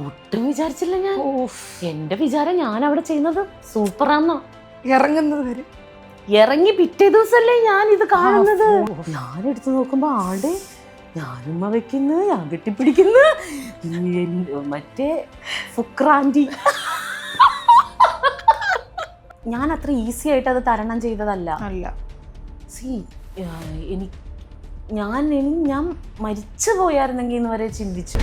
ഒട്ടും വിചാരിച്ചില്ല ഞാൻ. എന്റെ വിചാരം ഞാൻ അവിടെ ചെയ്യുന്നത് സൂപ്പറാന്നോ. ഇറങ്ങുന്നത് വരെ ഇറങ്ങി പിറ്റേ ദിവസല്ലേ ഞാൻ ഇത് കാണുന്നത്. ഞാൻ എടുത്തു നോക്കുമ്പോ ആടെ ഞാനുമ്മ വെക്കുന്നു, ഞാൻ കെട്ടിപ്പിടിക്കുന്നു, മറ്റേ ഫുക്രാൻറ്റി. ഞാൻ അത്ര ഈസി ആയിട്ട് അത് തരണം ചെയ്തതല്ല. അല്ല സി ഞാൻ മരിച്ചു പോയായിരുന്നെങ്കിൽ എന്ന് വരെ ചിന്തിച്ചു.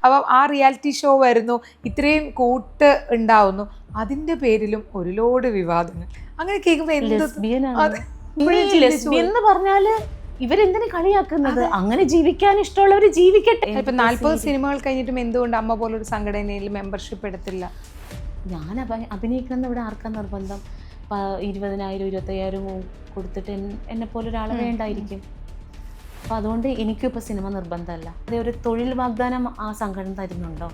അപ്പം ആ റിയാലിറ്റി ഷോ വരുന്നു, ഇത്രയും കൂട്ട് ഉണ്ടാവുന്നു, അതിന്റെ പേരിലും ഒരു ലോഡ് വിവാദങ്ങൾ. അങ്ങനെ കേൾക്കുമ്പോ എന്ന് പറഞ്ഞാല് ഇവരെന്തിനു കളിയാക്കുന്നത്? അങ്ങനെ ജീവിക്കാൻ ഇഷ്ടമുള്ളവർ ജീവിക്കട്ടെ. ഇപ്പൊ 40 സിനിമകൾ കഴിഞ്ഞിട്ടും എന്തുകൊണ്ട് അമ്മ പോലൊരു സംഘടനയിൽ മെമ്പർഷിപ്പ് എടുത്തില്ല? ഞാൻ അഭിനയിക്കണം ഇവിടെ ആർക്കാ നിർബന്ധം? 20,000 25,000 കൊടുത്തിട്ട് എന്നെ പോലെ ഒരാളെ വേണ്ടായിരിക്കും. അപ്പം അതുകൊണ്ട് എനിക്കും ഇപ്പോൾ സിനിമ നിർബന്ധമല്ല. അതേ ഒരു തൊഴിൽ വാഗ്ദാനം ആ സംഘടന തരുന്നുണ്ടോ?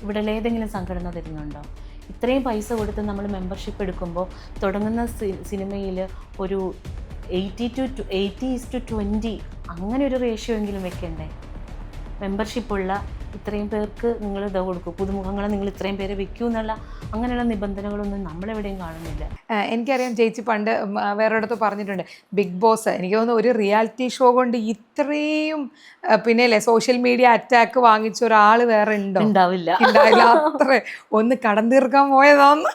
ഇവിടെ ഏതെങ്കിലും സംഘടന തരുന്നുണ്ടോ? ഇത്രയും പൈസ കൊടുത്ത് നമ്മൾ മെമ്പർഷിപ്പ് എടുക്കുമ്പോൾ തുടങ്ങുന്ന സിനിമയിൽ ഒരു 80:20 അങ്ങനെ ഒരു റേഷ്യോ എങ്കിലും വെക്കണ്ടേ? മെമ്പർഷിപ്പുള്ള ഇത്രയും പേർക്ക് നിങ്ങൾ ഇത് കൊടുക്കും, പുതുമുഖങ്ങളെ നിങ്ങൾ ഇത്രയും പേരെ വെക്കൂ എന്നുള്ള അങ്ങനെയുള്ള നിബന്ധനകളൊന്നും നമ്മളെവിടെയും കാണുന്നില്ല. എനിക്കറിയാം ചേച്ചി പണ്ട് വേറൊരിടത്ത് പറഞ്ഞിട്ടുണ്ട്, ബിഗ് ബോസ് എനിക്ക് തോന്നുന്നു ഒരു റിയാലിറ്റി ഷോ കൊണ്ട് ഇത്രയും പിന്നെ സോഷ്യൽ മീഡിയ അറ്റാക്ക് വാങ്ങിച്ച ഒരാൾ വേറെ ഉണ്ടാവില്ല. അത്ര ഒന്ന് കടന്നു തീർക്കാൻ പോയതാന്ന്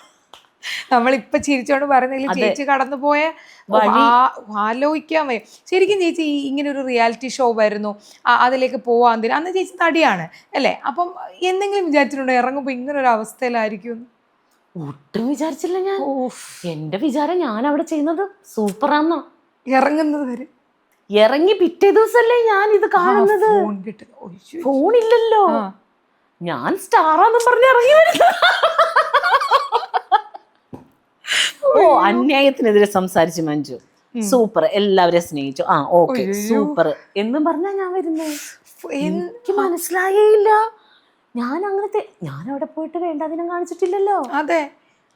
നമ്മളിപ്പൊ ചിരിച്ചോണ്ട് പറയുന്നതിൽ ചേച്ചി കടന്നു പോയ ആലോചിക്കാൻ വയ്യ. ശരിക്കും ചേച്ചി ഇങ്ങനെ ഒരു റിയാലിറ്റി ഷോ വരുന്നു, അതിലേക്ക് പോവാൻ അന്ന് ചേച്ചി നടിയാണ് അല്ലേ? അപ്പം എന്തെങ്കിലും വിചാരിച്ചിട്ടുണ്ടോ ഇറങ്ങുമ്പോ ഇങ്ങനെ ഒരു അവസ്ഥയിലായിരിക്കും? ഒട്ടും വിചാരിച്ചില്ല ഞാൻ. എന്റെ വിചാരം ഞാൻ അവിടെ ചെയ്യുന്നത് സൂപ്പറാന്നോ. ഇറങ്ങുന്നത് വരെ ഇറങ്ങി പിറ്റേ ദിവസല്ലേ ഞാൻ ഇത് കാണുന്നത്. ഫോണില്ലല്ലോ, ഞാൻ സ്റ്റാറാന്നും പറഞ്ഞ് ഇറങ്ങി വരുന്നു. അന്യായത്തിനെതിരെ സംസാരിച്ചു മഞ്ജു, സൂപ്പർ, എല്ലാവരെയും സ്നേഹിച്ചു, ഓക്കെ സൂപ്പർ എന്നും പറഞ്ഞാ ഞാൻ വരുന്നേ. എനിക്ക് മനസ്സിലായേയില്ല. ഞാൻ അവിടെ പോയിട്ട് വേണ്ടാതിനം കാണിച്ചിട്ടില്ലല്ലോ. അതെ,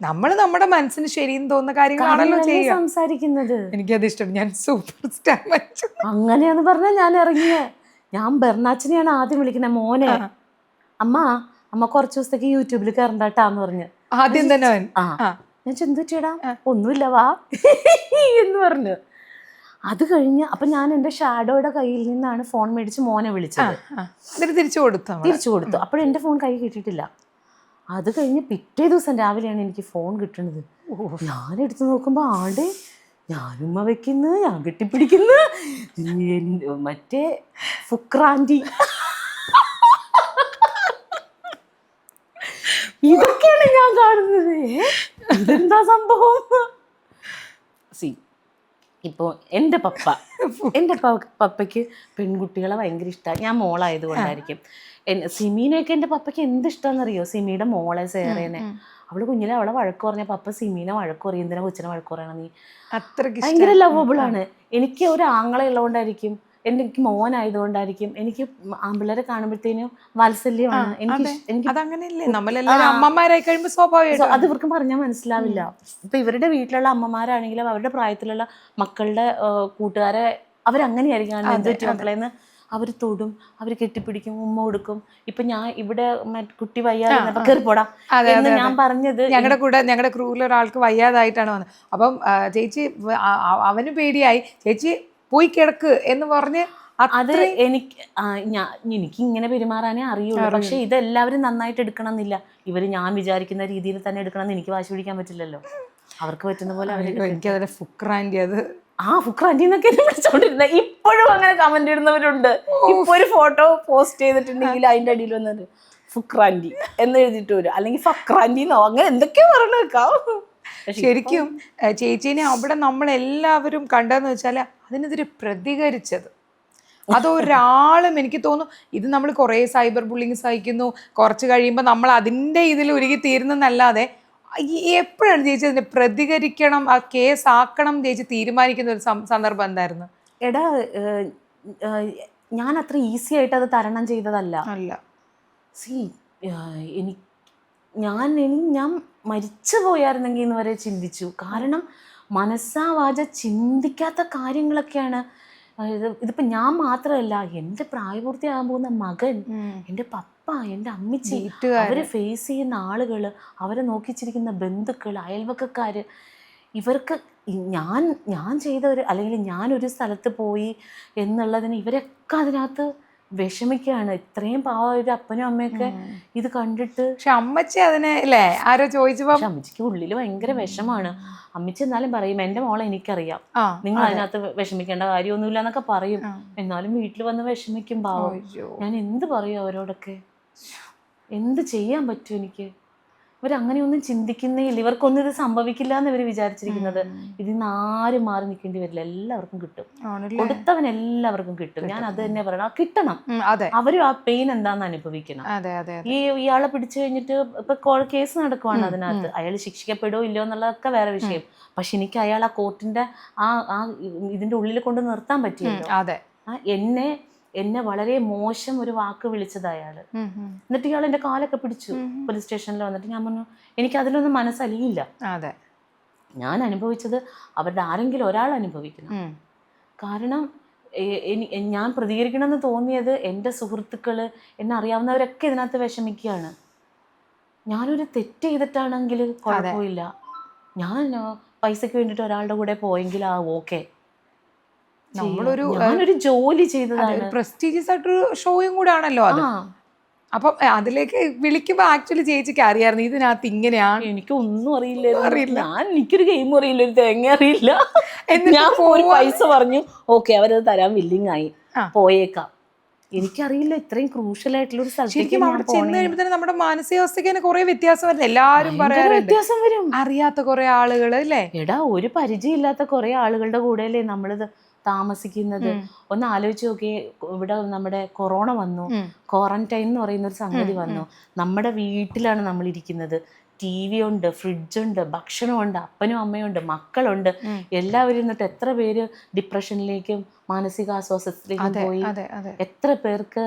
നമ്മള് നമ്മുടെ മനസ്സിന് ശരിയെന്ന് തോന്നുന്ന കാര്യങ്ങളാണല്ലോ സംസാരിക്കുന്നത്. എനിക്കത് ഇഷ്ടം. ഞാൻ സൂപ്പർ സ്റ്റാർ മഞ്ജു അങ്ങനെയാന്ന് പറഞ്ഞാൽ ഞാൻ ഇറങ്ങിയ. ഞാൻ ബെർണാച്ചിനെയാണ് ആദ്യം വിളിക്കുന്നത്, മോനെ അമ്മ കുറച്ച് ദിവസത്തേക്ക് യൂട്യൂബിൽ കയറണ്ടാട്ടാന്ന് പറഞ്ഞ് ആദ്യം തന്നെ. ഞാൻ ചിന്തിച്ചേടാ ഒന്നുമില്ല വാ എന്ന് പറഞ്ഞു. അത് കഴിഞ്ഞ് അപ്പൊ ഞാൻ എൻ്റെ ഷാഡോയുടെ കയ്യിൽ നിന്നാണ് ഫോൺ മേടിച്ച് മോനെ വിളിച്ചത്. തിരിച്ചു കൊടുത്തു. അപ്പോൾ എൻ്റെ ഫോൺ കൈ കിട്ടിയിട്ടില്ല. അത് കഴിഞ്ഞ് പിറ്റേ ദിവസം രാവിലെയാണ് എനിക്ക് ഫോൺ കിട്ടുന്നത്. ഞാൻ എടുത്തു നോക്കുമ്പോ ആടെ ഞാനുമ്മ വെക്കുന്നു, ഞാൻ കെട്ടിപ്പിടിക്കുന്നു, മറ്റേ ഫുക്രാൻറ്റി. ഇതൊക്കെയാണ് ഞാൻ കാണുന്നത്. ഇതെന്താ സംഭവം? ഇപ്പോൾ എൻ്റെ പപ്പയ്ക്ക് പെൺകുട്ടികളെ ഭയങ്കര ഇഷ്ടമാണ്. ഞാൻ മോളായത് കൊണ്ടായിരിക്കും. സിമീനെയൊക്കെ എൻ്റെ പപ്പയ്ക്ക് എന്ത് ഇഷ്ടമാണെന്നറിയോ? സിമിയുടെ മോളെ സേറേനെ. അവള് കുഞ്ഞിലെ അവളെ വഴക്ക് പറഞ്ഞ പപ്പ സിമീനെ വഴക്ക് പറയും, എന്തിനാ കൊച്ചിനെ വഴക്ക് പറയണം നീ, അത്രയ്ക്ക് ഭയങ്കര ലവബിളാണ്. എനിക്ക് ഒരു ആങ്ങളെ ഉള്ളതുകൊണ്ടായിരിക്കും, എനിക്ക് മോനായതുകൊണ്ടായിരിക്കും, എനിക്ക് ആൺപിള്ളേരെ കാണുമ്പോഴത്തേനും വാത്സല്യമാണ്. അത് ഇവർക്ക് പറഞ്ഞാൽ മനസ്സിലാവില്ല. ഇപ്പൊ ഇവരുടെ വീട്ടിലുള്ള അമ്മമാരാണെങ്കിലും അവരുടെ പ്രായത്തിലുള്ള മക്കളുടെ കൂട്ടുകാരെ അവരങ്ങനെയായിരിക്കും. എന്തൊരു മക്കളെന്ന് അവർ തൊടും, അവർ കെട്ടിപ്പിടിക്കും, ഉമ്മ കൊടുക്കും. ഇപ്പൊ ഞാൻ ഇവിടെ കുട്ടി വയ്യാതെ കയറിപ്പോടാ എന്ന് ഞാൻ പറഞ്ഞത്, ഞങ്ങളുടെ ക്രൂവിൽ ഒരാൾക്ക് വയ്യാതായിട്ടാണ് വന്നത്. അപ്പം ചേച്ചി അവന് പേടിയായി, ചേച്ചി പോയി കിടക്ക് എന്ന് പറഞ്ഞ്. അത് എനിക്ക് ഇങ്ങനെ പെരുമാറാനേ അറിയുള്ളൂ. പക്ഷെ ഇതെല്ലാവരും നന്നായിട്ട് എടുക്കണം എന്നില്ല. ഇവര് ഞാൻ വിചാരിക്കുന്ന രീതിയിൽ തന്നെ എടുക്കണം എന്ന് എനിക്ക് വാശി പിടിക്കാൻ പറ്റില്ലല്ലോ. അവർക്ക് പറ്റുന്ന പോലെ എനിക്കതിനെ ഫുക്രാൻറ്റി, അത് ഫുക്രാൻറ്റി എന്നൊക്കെ വിളിച്ചോണ്ടിരുന്ന. ഇപ്പോഴും അങ്ങനെ കമന്റ് ഇടുന്നവരുണ്ട്. ഇപ്പൊ ഒരു ഫോട്ടോ പോസ്റ്റ് ചെയ്തിട്ടുണ്ടെങ്കിൽ അതിന്റെ അടിയിൽ വന്നത് ഫുക്രാൻറ്റി എന്ന് എഴുതിയിട്ട് വരും, അല്ലെങ്കിൽ ഫക്രാൻറ്റിന്നോ അങ്ങനെ എന്തൊക്കെയോ പറഞ്ഞു വെക്കാം. ശരിക്കും ചേച്ചീനെ അവിടെ നമ്മളെല്ലാവരും കണ്ടതെന്ന് വെച്ചാൽ അതിനെതിരെ പ്രതികരിച്ചത് അതൊരാളും, എനിക്ക് തോന്നുന്നു ഇത് നമ്മൾ കുറേ സൈബർ ബുള്ളിങ് സഹിക്കുന്നു, കുറച്ച് കഴിയുമ്പോൾ നമ്മൾ അതിൻ്റെ ഇതിൽ ഉരുകി തീരുന്നല്ലാതെ എപ്പോഴാണ് ചേച്ചി അതിനെ പ്രതികരിക്കണം, ആ കേസ് ആക്കണം ചേച്ചി തീരുമാനിക്കുന്ന ഒരു സന്ദർഭം എന്തായിരുന്നു? എടാ ഞാൻ അത്ര ഈസി ആയിട്ട് അത് തരണം ചെയ്തതല്ല. ഞാൻ മരിച്ചു പോയായിരുന്നെങ്കിൽ എന്ന് വരെ ചിന്തിച്ചു. കാരണം മനസ്സാ വാച ചിന്തിക്കാത്ത കാര്യങ്ങളൊക്കെയാണ് ഇതിപ്പോ ഞാൻ മാത്രമല്ല, എൻ്റെ പ്രായപൂർത്തിയാകാൻ പോകുന്ന മകൻ, എൻ്റെ പപ്പ, എൻ്റെ അമ്മച്ചി, അവരെ ഫേസ് ചെയ്യുന്ന ആളുകൾ, അവരെ നോക്കിച്ചിരിക്കുന്ന ബന്ധുക്കൾ, അയൽവക്കക്കാര്, ഇവർക്ക് ഞാൻ ചെയ്ത അല്ലെങ്കിൽ ഞാനൊരു സ്ഥലത്ത് പോയി എന്നുള്ളതിന് ഇവരൊക്കെ അതിനകത്ത് വിഷമിക്കുകയാണ്. ഇത്രയും പാവം ഒരു അപ്പനും അമ്മയൊക്കെ ഇത് കണ്ടിട്ട്. പക്ഷെ അമ്മച്ചി അതിനെ അല്ലേ ആരോ ചോദിച്ചപ്പോ അമ്മച്ചിക്ക് ഉള്ളിൽ ഭയങ്കര വിഷമാണ്. അമ്മച്ചി എന്നാലും പറയും, എൻ്റെ മോളെ എനിക്കറിയാം, നിങ്ങൾ അതിനകത്ത് വിഷമിക്കേണ്ട കാര്യമൊന്നുമില്ല എന്നൊക്കെ പറയും. എന്നാലും വീട്ടിൽ വന്ന് വിഷമിക്കും പാവം. ഞാൻ എന്ത് പറയും അവരോടൊക്കെ? എന്ത് ചെയ്യാൻ പറ്റും എനിക്ക്? ഇവരങ്ങനെയൊന്നും ചിന്തിക്കുന്നേ ഇല്ല. ഇവർക്കൊന്നും ഇത് സംഭവിക്കില്ല എന്ന് ഇവർ വിചാരിച്ചിരിക്കുന്നത്. ഇതിൽ നിന്ന് ആരും മാറി നിൽക്കേണ്ടി വരില്ല, എല്ലാവർക്കും കിട്ടും. കൊടുത്തവൻ എല്ലാവർക്കും കിട്ടും. ഞാൻ അത് തന്നെ പറയണം, കിട്ടണം. അവരും ആ പെയിൻ എന്താന്ന് അനുഭവിക്കണം. ഇയാളെ പിടിച്ചു കഴിഞ്ഞിട്ട് ഇപ്പൊ കേസ് നടക്കുവാണ്, അതിനകത്ത് അയാൾ ശിക്ഷിക്കപ്പെടുമോ ഇല്ലയോ എന്നുള്ളതൊക്കെ വേറെ വിഷയം. പക്ഷെ എനിക്ക് അയാൾ ആ കോർട്ടിന്റെ ആ ഇതിന്റെ ഉള്ളിൽ കൊണ്ട് നിർത്താൻ പറ്റിയല്ലോ. എന്നെ വളരെ മോശം ഒരു വാക്ക് വിളിച്ചത് അയാള്. എന്നിട്ട് ഇയാൾ എന്റെ കാലൊക്കെ പിടിച്ചു പോലീസ് സ്റ്റേഷനിൽ വന്നിട്ട്. ഞാൻ പറഞ്ഞു, എനിക്ക് അതിലൊന്നും മനസ്സലിയില്ല. ഞാൻ അനുഭവിച്ചത് അവരുടെ ആരെങ്കിലും ഒരാൾ അനുഭവിക്കണം. കാരണം ഞാൻ പ്രതികരിക്കണമെന്ന് തോന്നിയത് എൻ്റെ സുഹൃത്തുക്കള്, എന്നെ അറിയാവുന്നവരൊക്കെ ഇതിനകത്ത് വിഷമിക്കുകയാണ്. ഞാനൊരു തെറ്റ് ചെയ്തിട്ടാണെങ്കിൽ കുഴപ്പമില്ല, ഞാൻ പൈസക്ക് വേണ്ടിയിട്ട് ഒരാളുടെ കൂടെ പോയെങ്കിൽ ഓക്കെ. ഞാനൊരു ജോലി ചെയ്തതാണ്, പ്രസ്റ്റീജിയസ് ആയിട്ടൊരു ഷോയും കൂടെ ആണല്ലോ അത്. അപ്പം അതിലേക്ക് വിളിക്കുമ്പോ ആക്ച്വലി ചേച്ചിക്ക് അറിയായിരുന്നു ഇതിനകത്ത് ഇങ്ങനെയാണ്. എനിക്കൊന്നും അറിയില്ല. എനിക്കൊരു ഗെയിം അറിയില്ല, ഒരു തേങ്ങ അറിയില്ല. ഞാൻ ഒരു പൈസ പറഞ്ഞു, ഓക്കെ അവരത് തരാൻ വില്ലിങ് ആയി, പോയേക്കാം. എനിക്കറിയില്ല ഇത്രയും ക്രൂഷ്യൽ ആയിട്ടുള്ള ഒരു സ്ഥലത്തേക്ക് ചെന്ന് കഴിയുമ്പോൾ നമ്മുടെ മാനസികാവസ്ഥയ്ക്ക് കുറെ വ്യത്യാസം വരും. എല്ലാരും വ്യത്യാസം വരും. അറിയാത്ത കുറെ ആളുകൾ അല്ലേ, എടാ ഒരു പരിചയമില്ലാത്ത കുറെ ആളുകളുടെ കൂടെയല്ലേ നമ്മളിത് താമസിക്കുന്നത്. ഒന്ന് ആലോചിച്ച് നോക്കിയേ, ഇവിടെ നമ്മുടെ കൊറോണ വന്നു, ക്വാറന്റൈൻ എന്ന് പറയുന്ന ഒരു സംഗതി വന്നു. നമ്മുടെ വീട്ടിലാണ് നമ്മൾ ഇരിക്കുന്നത്, TV ഉണ്ട്, ഫ്രിഡ്ജുണ്ട്, ഭക്ഷണമുണ്ട്, അപ്പനും അമ്മയുണ്ട്, മക്കളുണ്ട്. എല്ലാവരും ഇരുന്നിട്ട് എത്ര പേര് ഡിപ്രഷനിലേക്കും മാനസികാസ്വാസ്ഥത്തിലേക്കും പോയി. എത്ര പേർക്ക്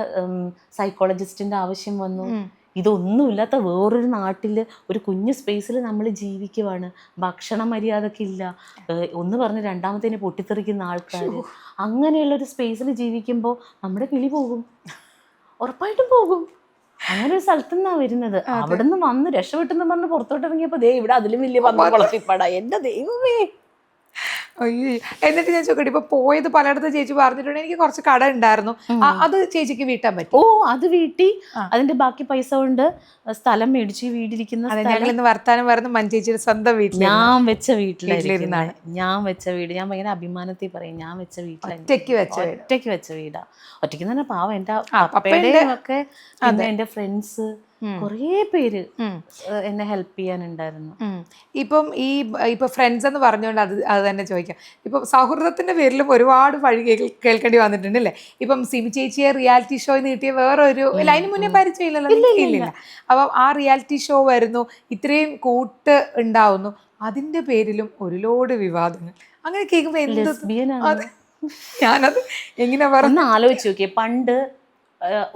സൈക്കോളജിസ്റ്റിന്റെ ആവശ്യം വന്നു. ഇതൊന്നുമില്ലാത്ത വേറൊരു നാട്ടിൽ ഒരു കുഞ്ഞു സ്പേസിൽ നമ്മൾ ജീവിക്കുവാണ്. ഭക്ഷണ മര്യാദക്കില്ല, ഒന്ന് പറഞ്ഞ് രണ്ടാമത്തേന് പൊട്ടിത്തെറിക്കുന്ന ആൾക്കാർ. അങ്ങനെയുള്ളൊരു സ്പേസിൽ ജീവിക്കുമ്പോൾ നമ്മുടെ കിളി പോകും, ഉറപ്പായിട്ടും പോകും. അങ്ങനെ ഒരു സ്ഥലത്തു നിന്നാണ് വരുന്നത്. അവിടെ നിന്ന് വന്ന് രക്ഷപ്പെട്ടെന്ന് പറഞ്ഞ് പുറത്തോട്ട് ഇറങ്ങിയപ്പോൾ ദേ ഇവിടെ അതിലും വലിയ വളർത്തിപ്പാടാ. എൻ്റെ ദൈവമേ. അയ്യോ, എന്നിട്ട് ഞാൻ ചോദിക്കട്ടെ, ഇപ്പൊ പോയത് പലയിടത്തും ചേച്ചി പറഞ്ഞിട്ടുണ്ട് എനിക്ക് കുറച്ച് കട ഉണ്ടായിരുന്നു, അത് ചേച്ചിക്ക് വീട്ടാൻ പറ്റും? അത് വീട്ടി അതിന്റെ ബാക്കി പൈസ കൊണ്ട് സ്ഥലം മേടിച്ച് വീടിരിക്കുന്ന ഞങ്ങളിന്ന് വർത്താനം വരുന്ന മഞ്ചേച്ചിയുടെ സ്വന്തം വീട്ടിൽ ഞാൻ വെച്ച വീട്ടിലിരുന്നാണ്. ഞാൻ വെച്ച വീട്, ഞാൻ ഭയങ്കര അഭിമാനത്തിൽ പറയും, ഞാൻ വെച്ച വീട്ടിൽ ഒറ്റയ്ക്ക് വെച്ച വീടാ. ഒറ്റയ്ക്ക് തന്നെ പാവം എൻ്റെ പപ്പയുടെയും ഒക്കെ, പിന്നെ എൻ്റെ ഫ്രണ്ട്സ് കുറേ പേര് എന്നെ ഹെൽപ്പ് ചെയ്യാനുണ്ടായിരുന്നു. ഇപ്പം ഇപ്പൊ ഫ്രണ്ട്സ് എന്ന് പറഞ്ഞുകൊണ്ട് അത് തന്നെ ചോദിക്കാം. ഇപ്പം സൗഹൃദത്തിന്റെ പേരിലും ഒരുപാട് വഴി കേൾക്കേണ്ടി വന്നിട്ടുണ്ട് അല്ലേ? ഇപ്പം സിമി ചേച്ചിയെ റിയാലിറ്റി ഷോയിൽ കിട്ടിയ വേറൊരു അതിന് മുന്നേ പരിചയമില്ലല്ലോ, ഇല്ലില്ല. അപ്പം ആ റിയാലിറ്റി ഷോ വരുന്നു, ഇത്രയും കൂട്ട് ഉണ്ടാവുന്നു, അതിന്റെ പേരിലും ഒരു ലോഡ് വിവാദങ്ങൾ. അങ്ങനെ കേൾക്കുമ്പോ ഞാനത് എങ്ങനെ പറഞ്ഞ ആലോചിച്ച് നോക്കിയേ. പണ്ട്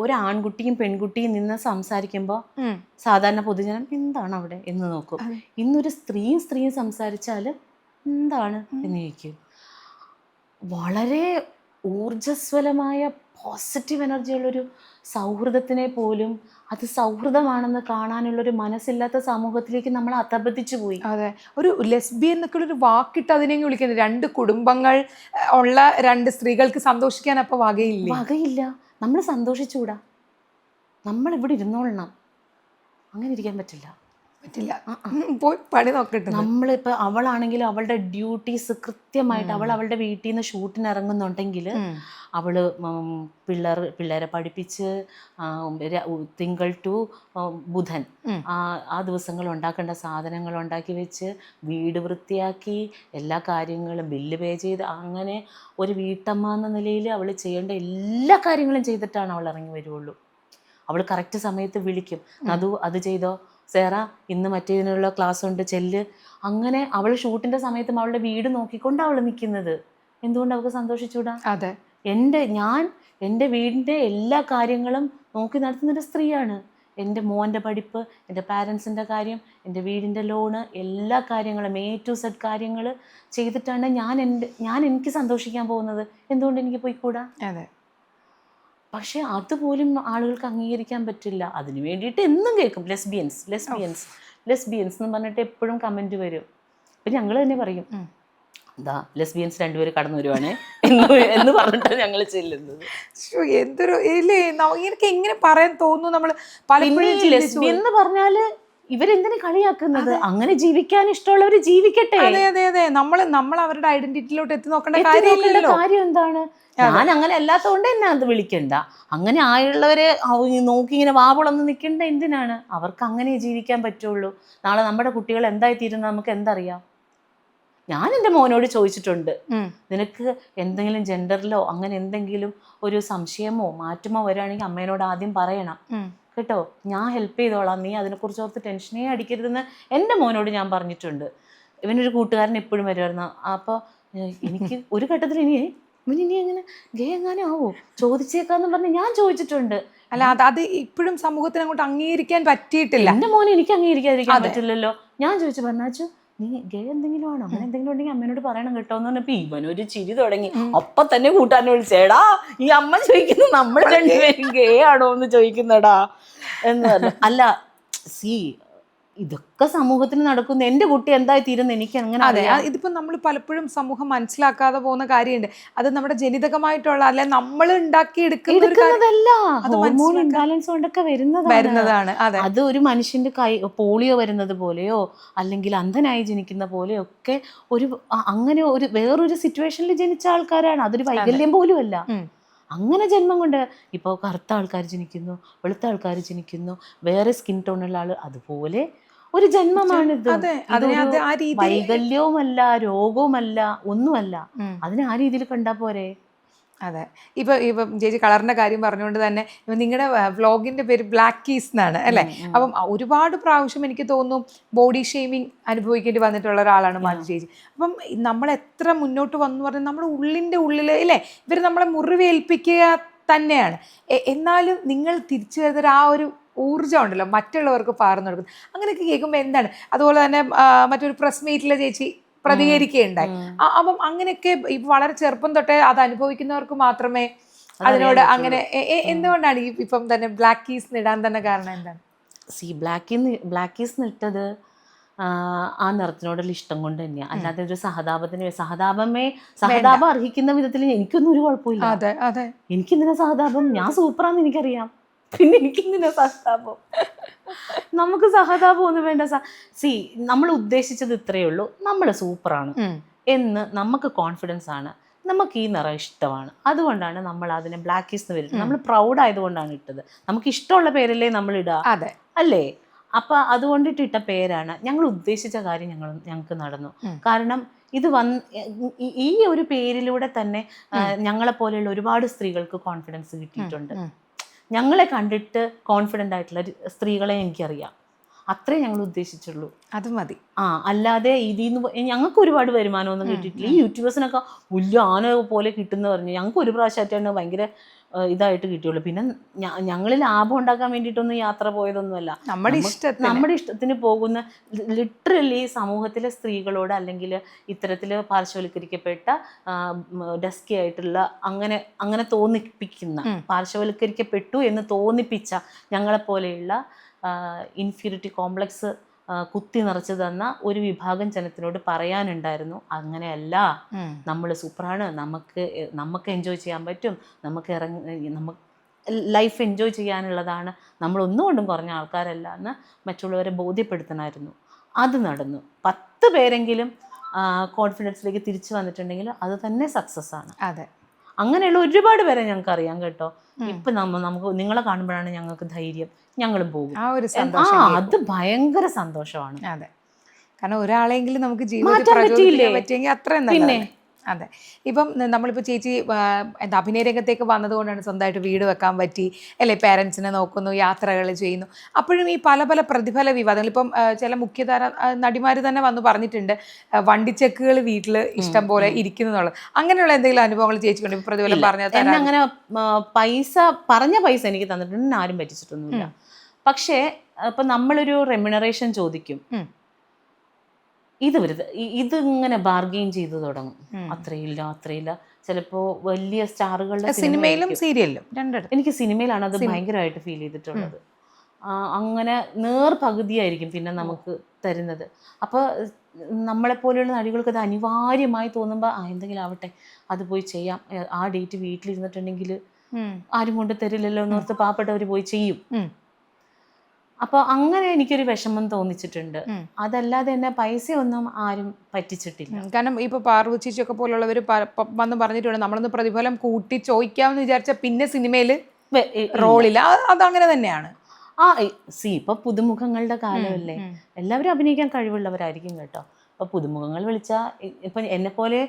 ഒരു ആൺകുട്ടിയും പെൺകുട്ടിയും നിന്ന് സംസാരിക്കുമ്പോൾ സാധാരണ പൊതുജനം എന്താണ് അവിടെ എന്ന് നോക്കും. ഇന്നൊരു സ്ത്രീയും സംസാരിച്ചാൽ എന്താണ് എന്ന് ചോദിക്കും. വളരെ ഊർജ്ജസ്വലമായ പോസിറ്റീവ് എനർജിയുള്ളൊരു സൗഹൃദത്തിനെ പോലും അത് സൗഹൃദമാണെന്ന് കാണാനുള്ളൊരു മനസ്സില്ലാത്ത സമൂഹത്തിലേക്ക് നമ്മൾ അധപതിച്ചു പോയി. അതെ, ഒരു ലെസ്ബിയൻ എന്നൊക്കെ ഒരു വാക്കിട്ട് അതിനെ വിളിക്കുന്നത്. 2 കുടുംബങ്ങൾ ഉള്ള 2 സ്ത്രീകൾക്ക് സന്തോഷിക്കാൻ അപ്പൊ വകയില്ല. നമ്മൾ സന്തോഷിച്ചുകൂടാ, നമ്മൾ ഇവിടെ ഇരുന്നോളണം, അങ്ങനെ ഇരിക്കാൻ പറ്റില്ല. പോയി പണി നോക്കട്ടെ. നമ്മളിപ്പോൾ അവളാണെങ്കിൽ അവളുടെ ഡ്യൂട്ടീസ് കൃത്യമായിട്ട് അവളുടെ വീട്ടിൽ നിന്ന് ഷൂട്ടിന് ഇറങ്ങുന്നുണ്ടെങ്കിൽ അവള് പിള്ളേരെ പഠിപ്പിച്ച് തിങ്കൾ ടു ബുധൻ ആ ദിവസങ്ങൾ ഉണ്ടാക്കേണ്ട സാധനങ്ങൾ ഉണ്ടാക്കി വെച്ച് വീട് വൃത്തിയാക്കി എല്ലാ കാര്യങ്ങളും ബില്ല് പേ ചെയ്ത് അങ്ങനെ ഒരു വീട്ടമ്മ എന്ന നിലയിൽ അവൾ ചെയ്യേണ്ട എല്ലാ കാര്യങ്ങളും ചെയ്തിട്ടാണ് അവൾ ഇറങ്ങി വരുള്ളൂ. അവൾ കറക്റ്റ് സമയത്ത് വിളിക്കും, അത് ചെയ്തോ സേറ, ഇന്ന് മറ്റേതിനുള്ള ക്ലാസ് ഉണ്ട്, ചെല്ല്. അങ്ങനെ അവൾ ഷൂട്ടിൻ്റെ സമയത്തും അവളുടെ വീട് നോക്കിക്കൊണ്ട് അവൾ നിൽക്കുന്നത്. എന്തുകൊണ്ട് അവൾക്ക് സന്തോഷിച്ചൂടാ? അതെ, ഞാൻ എൻ്റെ വീടിൻ്റെ എല്ലാ കാര്യങ്ങളും നോക്കി നടത്തുന്നൊരു സ്ത്രീയാണ്. എൻ്റെ മോൻ്റെ പഠിപ്പ്, എൻ്റെ പാരൻസിൻ്റെ കാര്യം, എൻ്റെ വീടിൻ്റെ ലോണ്, എല്ലാ കാര്യങ്ങളും A to Z കാര്യങ്ങൾ ചെയ്തിട്ടാണ് ഞാൻ എനിക്ക് സന്തോഷിക്കാൻ പോകുന്നത്. എന്തുകൊണ്ട് എനിക്ക് പോയിക്കൂടാ? അതെ. പക്ഷെ അതുപോലും ആളുകൾക്ക് അംഗീകരിക്കാൻ പറ്റില്ല. അതിന് വേണ്ടിയിട്ട് എന്നും കേൾക്കും ലെസ്ബിയൻസ് ലെസ്ബിയൻസ് ലെസ്ബിയൻസ് എന്ന് പറഞ്ഞിട്ട് എപ്പോഴും കമൻറ്റ് വരും. അപ്പം ഞങ്ങൾ തന്നെ പറയും, എന്താ ലെസ്ബിയൻസ് 2 പേര് കടന്നു വരുവാണ് എന്ന് പറഞ്ഞിട്ട് ഞങ്ങൾ ചെല്ലുന്നത്. എന്തൊരു ഇല്ലേ, എനിക്ക് എങ്ങനെ പറയാൻ തോന്നുന്നു. നമ്മൾ പലപ്പോഴും ലെസ്ബിയൻ എന്ന് പറഞ്ഞാല് ഇവരെന്തിനു കളിയാക്കുന്നത്? അങ്ങനെ ജീവിക്കാൻ ഇഷ്ടമുള്ളവർ ജീവിക്കട്ടെ. അതെ അതെ അതെ, നമ്മൾ അവരുടെ ഐഡന്റിറ്റിയിലോട്ട് എത്തി നോക്കേണ്ട കാര്യം എന്താണ്? ഞാൻ അങ്ങനെ അല്ലാത്തതുകൊണ്ട് എന്നെ അത് വിളിക്കണ്ട. അങ്ങനെ ആയുള്ളവരെ നോക്കി ഇങ്ങനെ വാവളൊന്ന് നിൽക്കേണ്ട എന്തിനാണ്? അവർക്ക് അങ്ങനെ ജീവിക്കാൻ പറ്റുള്ളൂ. നാളെ നമ്മുടെ കുട്ടികൾ എന്തായി തീരുന്നത് നമുക്ക് എന്തറിയാം? ഞാൻ എൻ്റെ മോനോട് ചോദിച്ചിട്ടുണ്ട്, നിനക്ക് എന്തെങ്കിലും ജെൻഡറിലോ അങ്ങനെ എന്തെങ്കിലും ഒരു സംശയമോ മാറ്റമോ വരികയാണെങ്കിൽ അമ്മേനോട് ആദ്യം പറയണം കേട്ടോ, ഞാൻ ഹെൽപ്പ് ചെയ്തോളാം, നീ അതിനെക്കുറിച്ച് ഓർത്ത് ടെൻഷനേ അടിക്കരുതെന്ന് എൻ്റെ മോനോട് ഞാൻ പറഞ്ഞിട്ടുണ്ട്. ഇവനൊരു കൂട്ടുകാരൻ എപ്പോഴും വരുമായിരുന്നു. അപ്പോൾ എനിക്ക് ഒരു ഘട്ടത്തിൽ ഇനി എങ്ങനെ ഗേ എങ്ങാനും ആവോ ചോദിച്ചേക്കാന്ന് പറഞ്ഞ് ഞാൻ ചോദിച്ചിട്ടുണ്ട്. അല്ല, അത് ഇപ്പോഴും സമൂഹത്തിന് അങ്ങോട്ട് അംഗീകരിക്കാൻ പറ്റിയിട്ടില്ല. എൻ്റെ മോനെ എനിക്ക് അംഗീകരിക്കാതിരിക്കാൻ പറ്റില്ലല്ലോ. ഞാൻ ചോദിച്ചു, പറഞ്ഞാച്ചു നീ ഗേ എന്തെങ്കിലും ആണോ, അങ്ങനെ എന്തെങ്കിലും ഉണ്ടെങ്കിൽ അമ്മേനോട് പറയണം കേട്ടോ എന്ന് പറഞ്ഞപ്പോ ഇവനൊരു ചിരി തുടങ്ങി. അപ്പൊ തന്നെ കൂട്ടാൻ വിളിച്ചേടാ, ഈ അമ്മ ചോദിക്കുന്നു നമ്മൾ 2 പേരും ഗേ ആണോ എന്ന് ചോദിക്കുന്നടാ എന്ന് പറഞ്ഞു. അല്ല ഇതൊക്കെ സമൂഹത്തിന് നടക്കുന്ന, എൻ്റെ കുട്ടി എന്തായി തീരുന്ന എനിക്ക് അങ്ങനെ. അതെ, ഇതിപ്പോ നമ്മൾ പലപ്പോഴും സമൂഹം മനസ്സിലാക്കാതെ പോകുന്ന കാര്യമുണ്ട്. അത് നമ്മുടെ ജനിതകമായിട്ടുള്ള അല്ലെ നമ്മൾ ഉണ്ടാക്കിയെടുക്കുന്നതല്ല, ഹോർമോൺ ഇംബാലൻസ് കൊണ്ടൊക്കെ വരുന്നതാണ്. അതെ, അത് ഒരു മനുഷ്യന്റെ പോളിയോ വരുന്നത് പോലെയോ അല്ലെങ്കിൽ അന്ധനായി ജനിക്കുന്ന പോലെയോ ഒക്കെ അങ്ങനെ വേറൊരു സിറ്റുവേഷനിൽ ജനിച്ച ആൾക്കാരാണ്. അതൊരു വൈകല്യം പോലും അല്ല. അങ്ങനെ ജന്മം കൊണ്ട് ഇപ്പോൾ കറുത്ത ആൾക്കാർ ജനിക്കുന്നു, വെളുത്ത ആൾക്കാർ ജനിക്കുന്നു, വേറെ സ്കിൻ ടോണുള്ള ആൾ, അതുപോലെ ഒരു ജന്മമാണിത്. വൈകല്യവുമല്ല, രോഗവുമല്ല, ഒന്നുമല്ല. അതിനെ ആ രീതിയിൽ കണ്ടാ പോരെ. അതെ, ഇപ്പം ചേച്ചി കളറിന്റെ കാര്യം പറഞ്ഞുകൊണ്ട് തന്നെ നിങ്ങളുടെ വ്ളോഗിന്റെ പേര് ബ്ലാക്ക് കീസ് എന്നാണ് അല്ലേ? അപ്പം ഒരുപാട് പ്രാവശ്യം എനിക്ക് തോന്നുന്നു ബോഡി ഷെയ്മിങ് അനുഭവിക്കേണ്ടി വന്നിട്ടുള്ള ഒരാളാണ് മാധു ചേച്ചി. അപ്പം നമ്മൾ എത്ര മുന്നോട്ട് വന്നു പറഞ്ഞാൽ നമ്മുടെ ഉള്ളിൻ്റെ ഉള്ളിൽ അല്ലേ ഇവർ നമ്മളെ മുറിവേൽപ്പിക്കുക തന്നെയാണ്. എന്നാലും നിങ്ങൾ തിരിച്ചു വരുന്ന ആ ഒരു ഊർജ്ജം ഉണ്ടല്ലോ മറ്റുള്ളവർക്ക് പകർന്നു കൊടുക്കുന്നത്. അങ്ങനെയൊക്കെ കേൾക്കുമ്പോൾ എന്താണ്? അതുപോലെ തന്നെ മറ്റൊരു പ്രസ് മീറ്റിലെ ചേച്ചി പ്രതികരിക്കുകയുണ്ടായി. അപ്പം അങ്ങനെയൊക്കെ വളരെ ചെറുപ്പം തൊട്ടേ അത് അനുഭവിക്കുന്നവർക്ക് മാത്രമേ അതിനോട് അങ്ങനെ എന്തുകൊണ്ടാണ് ഇപ്പം തന്നെ ബ്ലാക്ക് കീസ് ഇടാൻ തന്നെ കാരണം എന്താണ്? ബ്ലാക്ക് കീസ് ഇട്ടത് ആ നിറത്തിനോടുള്ള ഇഷ്ടം കൊണ്ട് തന്നെയാണ്. അല്ലാതെ ഒരു സഹതാപം അർഹിക്കുന്ന വിധത്തിൽ എനിക്കൊന്നും ഒരു കുഴപ്പമില്ല. എനിക്കെന്തിനാ സഹതാപം? ഞാൻ സൂപ്പറാന്ന് എനിക്കറിയാം, പിന്നെ എനിക്കെന്തിനാ സഹതാപം? നമുക്ക് സഹതാപം ഒന്നും വേണ്ട. നമ്മൾ ഉദ്ദേശിച്ചത് ഇത്രയേ ഉള്ളൂ, നമ്മൾ സൂപ്പറാണ് എന്ന് നമുക്ക് കോൺഫിഡൻസ് ആണ്, നമുക്ക് ഈ നിറം ഇഷ്ടമാണ്, അതുകൊണ്ടാണ് നമ്മൾ അതിനെ ബ്ലാക്ക് കീസ് എന്ന് വരുന്നത്. നമ്മൾ പ്രൗഡ് ആയതുകൊണ്ടാണ് ഇട്ടത്. നമുക്ക് ഇഷ്ടമുള്ള പേരല്ലേ നമ്മൾ ഇടുക, അല്ലേ? അപ്പൊ അതുകൊണ്ടിട്ട് ഇട്ട പേരാണ്. ഞങ്ങൾ ഉദ്ദേശിച്ച കാര്യം ഞങ്ങൾക്ക് നടന്നു. കാരണം ഇത് ഈ ഒരു പേരിലൂടെ തന്നെ ഞങ്ങളെ പോലെയുള്ള ഒരുപാട് സ്ത്രീകൾക്ക് കോൺഫിഡൻസ് കിട്ടിയിട്ടുണ്ട്. ഞങ്ങളെ കണ്ടിട്ട് കോൺഫിഡൻ്റ് ആയിട്ടുള്ള സ്ത്രീകളെ എനിക്കറിയാം. അത്രേ ഞങ്ങൾ ഉദ്ദേശിച്ചുള്ളൂ, അത് മതി. അല്ലാതെ ഇതിന്ന് ഞങ്ങൾക്ക് ഒരുപാട് വരുമാനമൊന്നും കിട്ടിയിട്ടില്ല. ഈ യൂട്യൂബേഴ്സിനൊക്കെ വലിയ ആന പോലെ കിട്ടുന്ന പറഞ്ഞു. ഞങ്ങൾക്ക് ഒരു പ്രാവശ്യമായിട്ടാണ് ഭയങ്കര ഇതായിട്ട് കിട്ടിയുള്ളൂ. പിന്നെ ഞങ്ങൾ ലാഭം ഉണ്ടാക്കാൻ വേണ്ടിയിട്ടൊന്നും യാത്ര പോയതൊന്നുമല്ല. നമ്മുടെ ഇഷ്ടത്തിന് പോകുന്ന ലിറ്ററലി സമൂഹത്തിലെ സ്ത്രീകളോട് അല്ലെങ്കിൽ ഇത്തരത്തിൽ പാർശ്വവൽക്കരിക്കപ്പെട്ട ഡസ്കി ആയിട്ടുള്ള അങ്ങനെ തോന്നിപ്പിക്കുന്ന, പാർശ്വവൽക്കരിക്കപ്പെട്ടു എന്ന് തോന്നിപ്പിച്ച ഞങ്ങളെപ്പോലെയുള്ള ഇൻഫീരിയോറിറ്റി കോംപ്ലക്സ് കുത്തി നിറച്ചു തന്ന ഒരു വിഭാഗം ജനത്തിനോട് പറയാനുണ്ടായിരുന്നു, അങ്ങനെയല്ല, നമ്മൾ സൂപ്പറാണ്, നമുക്ക് എൻജോയ് ചെയ്യാൻ പറ്റും, നമുക്ക് ലൈഫ് എൻജോയ് ചെയ്യാനുള്ളതാണ്, നമ്മളൊന്നുകൊണ്ടും കുറഞ്ഞ ആൾക്കാരല്ല എന്ന് മറ്റുള്ളവരെ ബോധ്യപ്പെടുത്തണമായിരുന്നു. അത് നടന്നു. 10 പേരെങ്കിലും കോൺഫിഡൻസിലേക്ക് തിരിച്ചു വന്നിട്ടുണ്ടെങ്കിൽ അത് തന്നെ സക്സസ് ആണ്. അതെ, അങ്ങനെയുള്ള ഒരുപാട് പേരെ ഞങ്ങൾക്ക് അറിയാം കേട്ടോ. ഇപ്പൊ നമുക്ക് നിങ്ങളെ കാണുമ്പോഴാണ് ഞങ്ങൾക്ക് ധൈര്യം, ഞങ്ങളും പോകും. അത് ഭയങ്കര സന്തോഷമാണ്. അതെ, കാരണം ഒരാളെങ്കിലും നമുക്ക് ജീവിതത്തിൽ പ്രചോദിപ്പിക്കാൻ പറ്റിയെങ്കിൽ അത്ര പിന്നെ. അതെ, ഇപ്പം നമ്മളിപ്പോൾ ചേച്ചി അഭിനയ രംഗത്തേക്ക് വന്നതുകൊണ്ടാണ് സ്വന്തമായിട്ട് വീട് വെക്കാൻ പറ്റി അല്ലേ, പേരൻസിനെ നോക്കുന്നു, യാത്രകൾ ചെയ്യുന്നു. അപ്പോഴും ഈ പല പ്രതിഫല വിവാദങ്ങൾ, ഇപ്പം ചില മുഖ്യധാര നടിമാർ തന്നെ വന്ന് പറഞ്ഞിട്ടുണ്ട് വണ്ടിച്ചെക്കുകൾ വീട്ടിൽ ഇഷ്ടം പോലെ ഇരിക്കുന്നു എന്നുള്ളത്. അങ്ങനെയുള്ള എന്തെങ്കിലും അനുഭവങ്ങൾ ചേച്ചിക്കൊണ്ട് പ്രതിഫലം പറഞ്ഞാൽ? അങ്ങനെ പൈസ പറഞ്ഞ പൈസ എനിക്ക് തന്നിട്ടുണ്ട്, ആരും പറ്റിച്ചിട്ടൊന്നുമില്ല. പക്ഷേ ഇപ്പം നമ്മളൊരു റെമ്യൂണറേഷൻ ചോദിക്കും, ഇത് ഇങ്ങനെ ബാർഗെയിൻ ചെയ്ത് തുടങ്ങും. അത്രയില്ല ചിലപ്പോൾ വലിയ സ്റ്റാറുകളുടെ സിനിമയിലും സീരിയലിലും രണ്ടിടത്തും. എനിക്ക് സിനിമയിലാണ് അത് ഭയങ്കരമായിട്ട് ഫീൽ ചെയ്തിട്ടുള്ളത്. അങ്ങനെ പകുതിയായിരിക്കും പിന്നെ നമുക്ക് തരുന്നത്. അപ്പോൾ നമ്മളെപ്പോലെയുള്ള നടികൾക്ക് അത് അനിവാര്യമായി തോന്നുമ്പോൾ എന്തെങ്കിലും ആവട്ടെ അത് പോയി ചെയ്യാം, ആ ഡേറ്റ് വീട്ടിലിരുന്നിട്ടുണ്ടെങ്കിൽ ആരും കൊണ്ട് തരില്ലല്ലോ എന്നോർത്ത് പാവപ്പെട്ടവർ പോയി ചെയ്യും. അപ്പോൾ അങ്ങനെ എനിക്കൊരു വിഷമം തോന്നിച്ചിട്ടുണ്ട്. അതല്ലാതെ തന്നെ പൈസയൊന്നും ആരും പറ്റിച്ചിട്ടില്ല. കാരണം ഇപ്പോൾ പാർവതി ചേച്ചിയൊക്കെ പോലുള്ളവർ വന്ന് പറഞ്ഞിട്ടുണ്ട്, നമ്മളൊന്ന് പ്രതിഫലം കൂട്ടി ചോദിക്കാമെന്ന് വിചാരിച്ചാൽ പിന്നെ സിനിമയിൽ റോളില്ല. അതങ്ങനെ തന്നെയാണ്. ഇപ്പൊ പുതുമുഖങ്ങളുടെ കാലമല്ലേ, എല്ലാവരും അഭിനയിക്കാൻ കഴിവുള്ളവരായിരിക്കും കേട്ടോ. ഇപ്പൊ പുതുമുഖങ്ങൾ വിളിച്ചാൽ ഇപ്പൊ എന്നെപ്പോലെ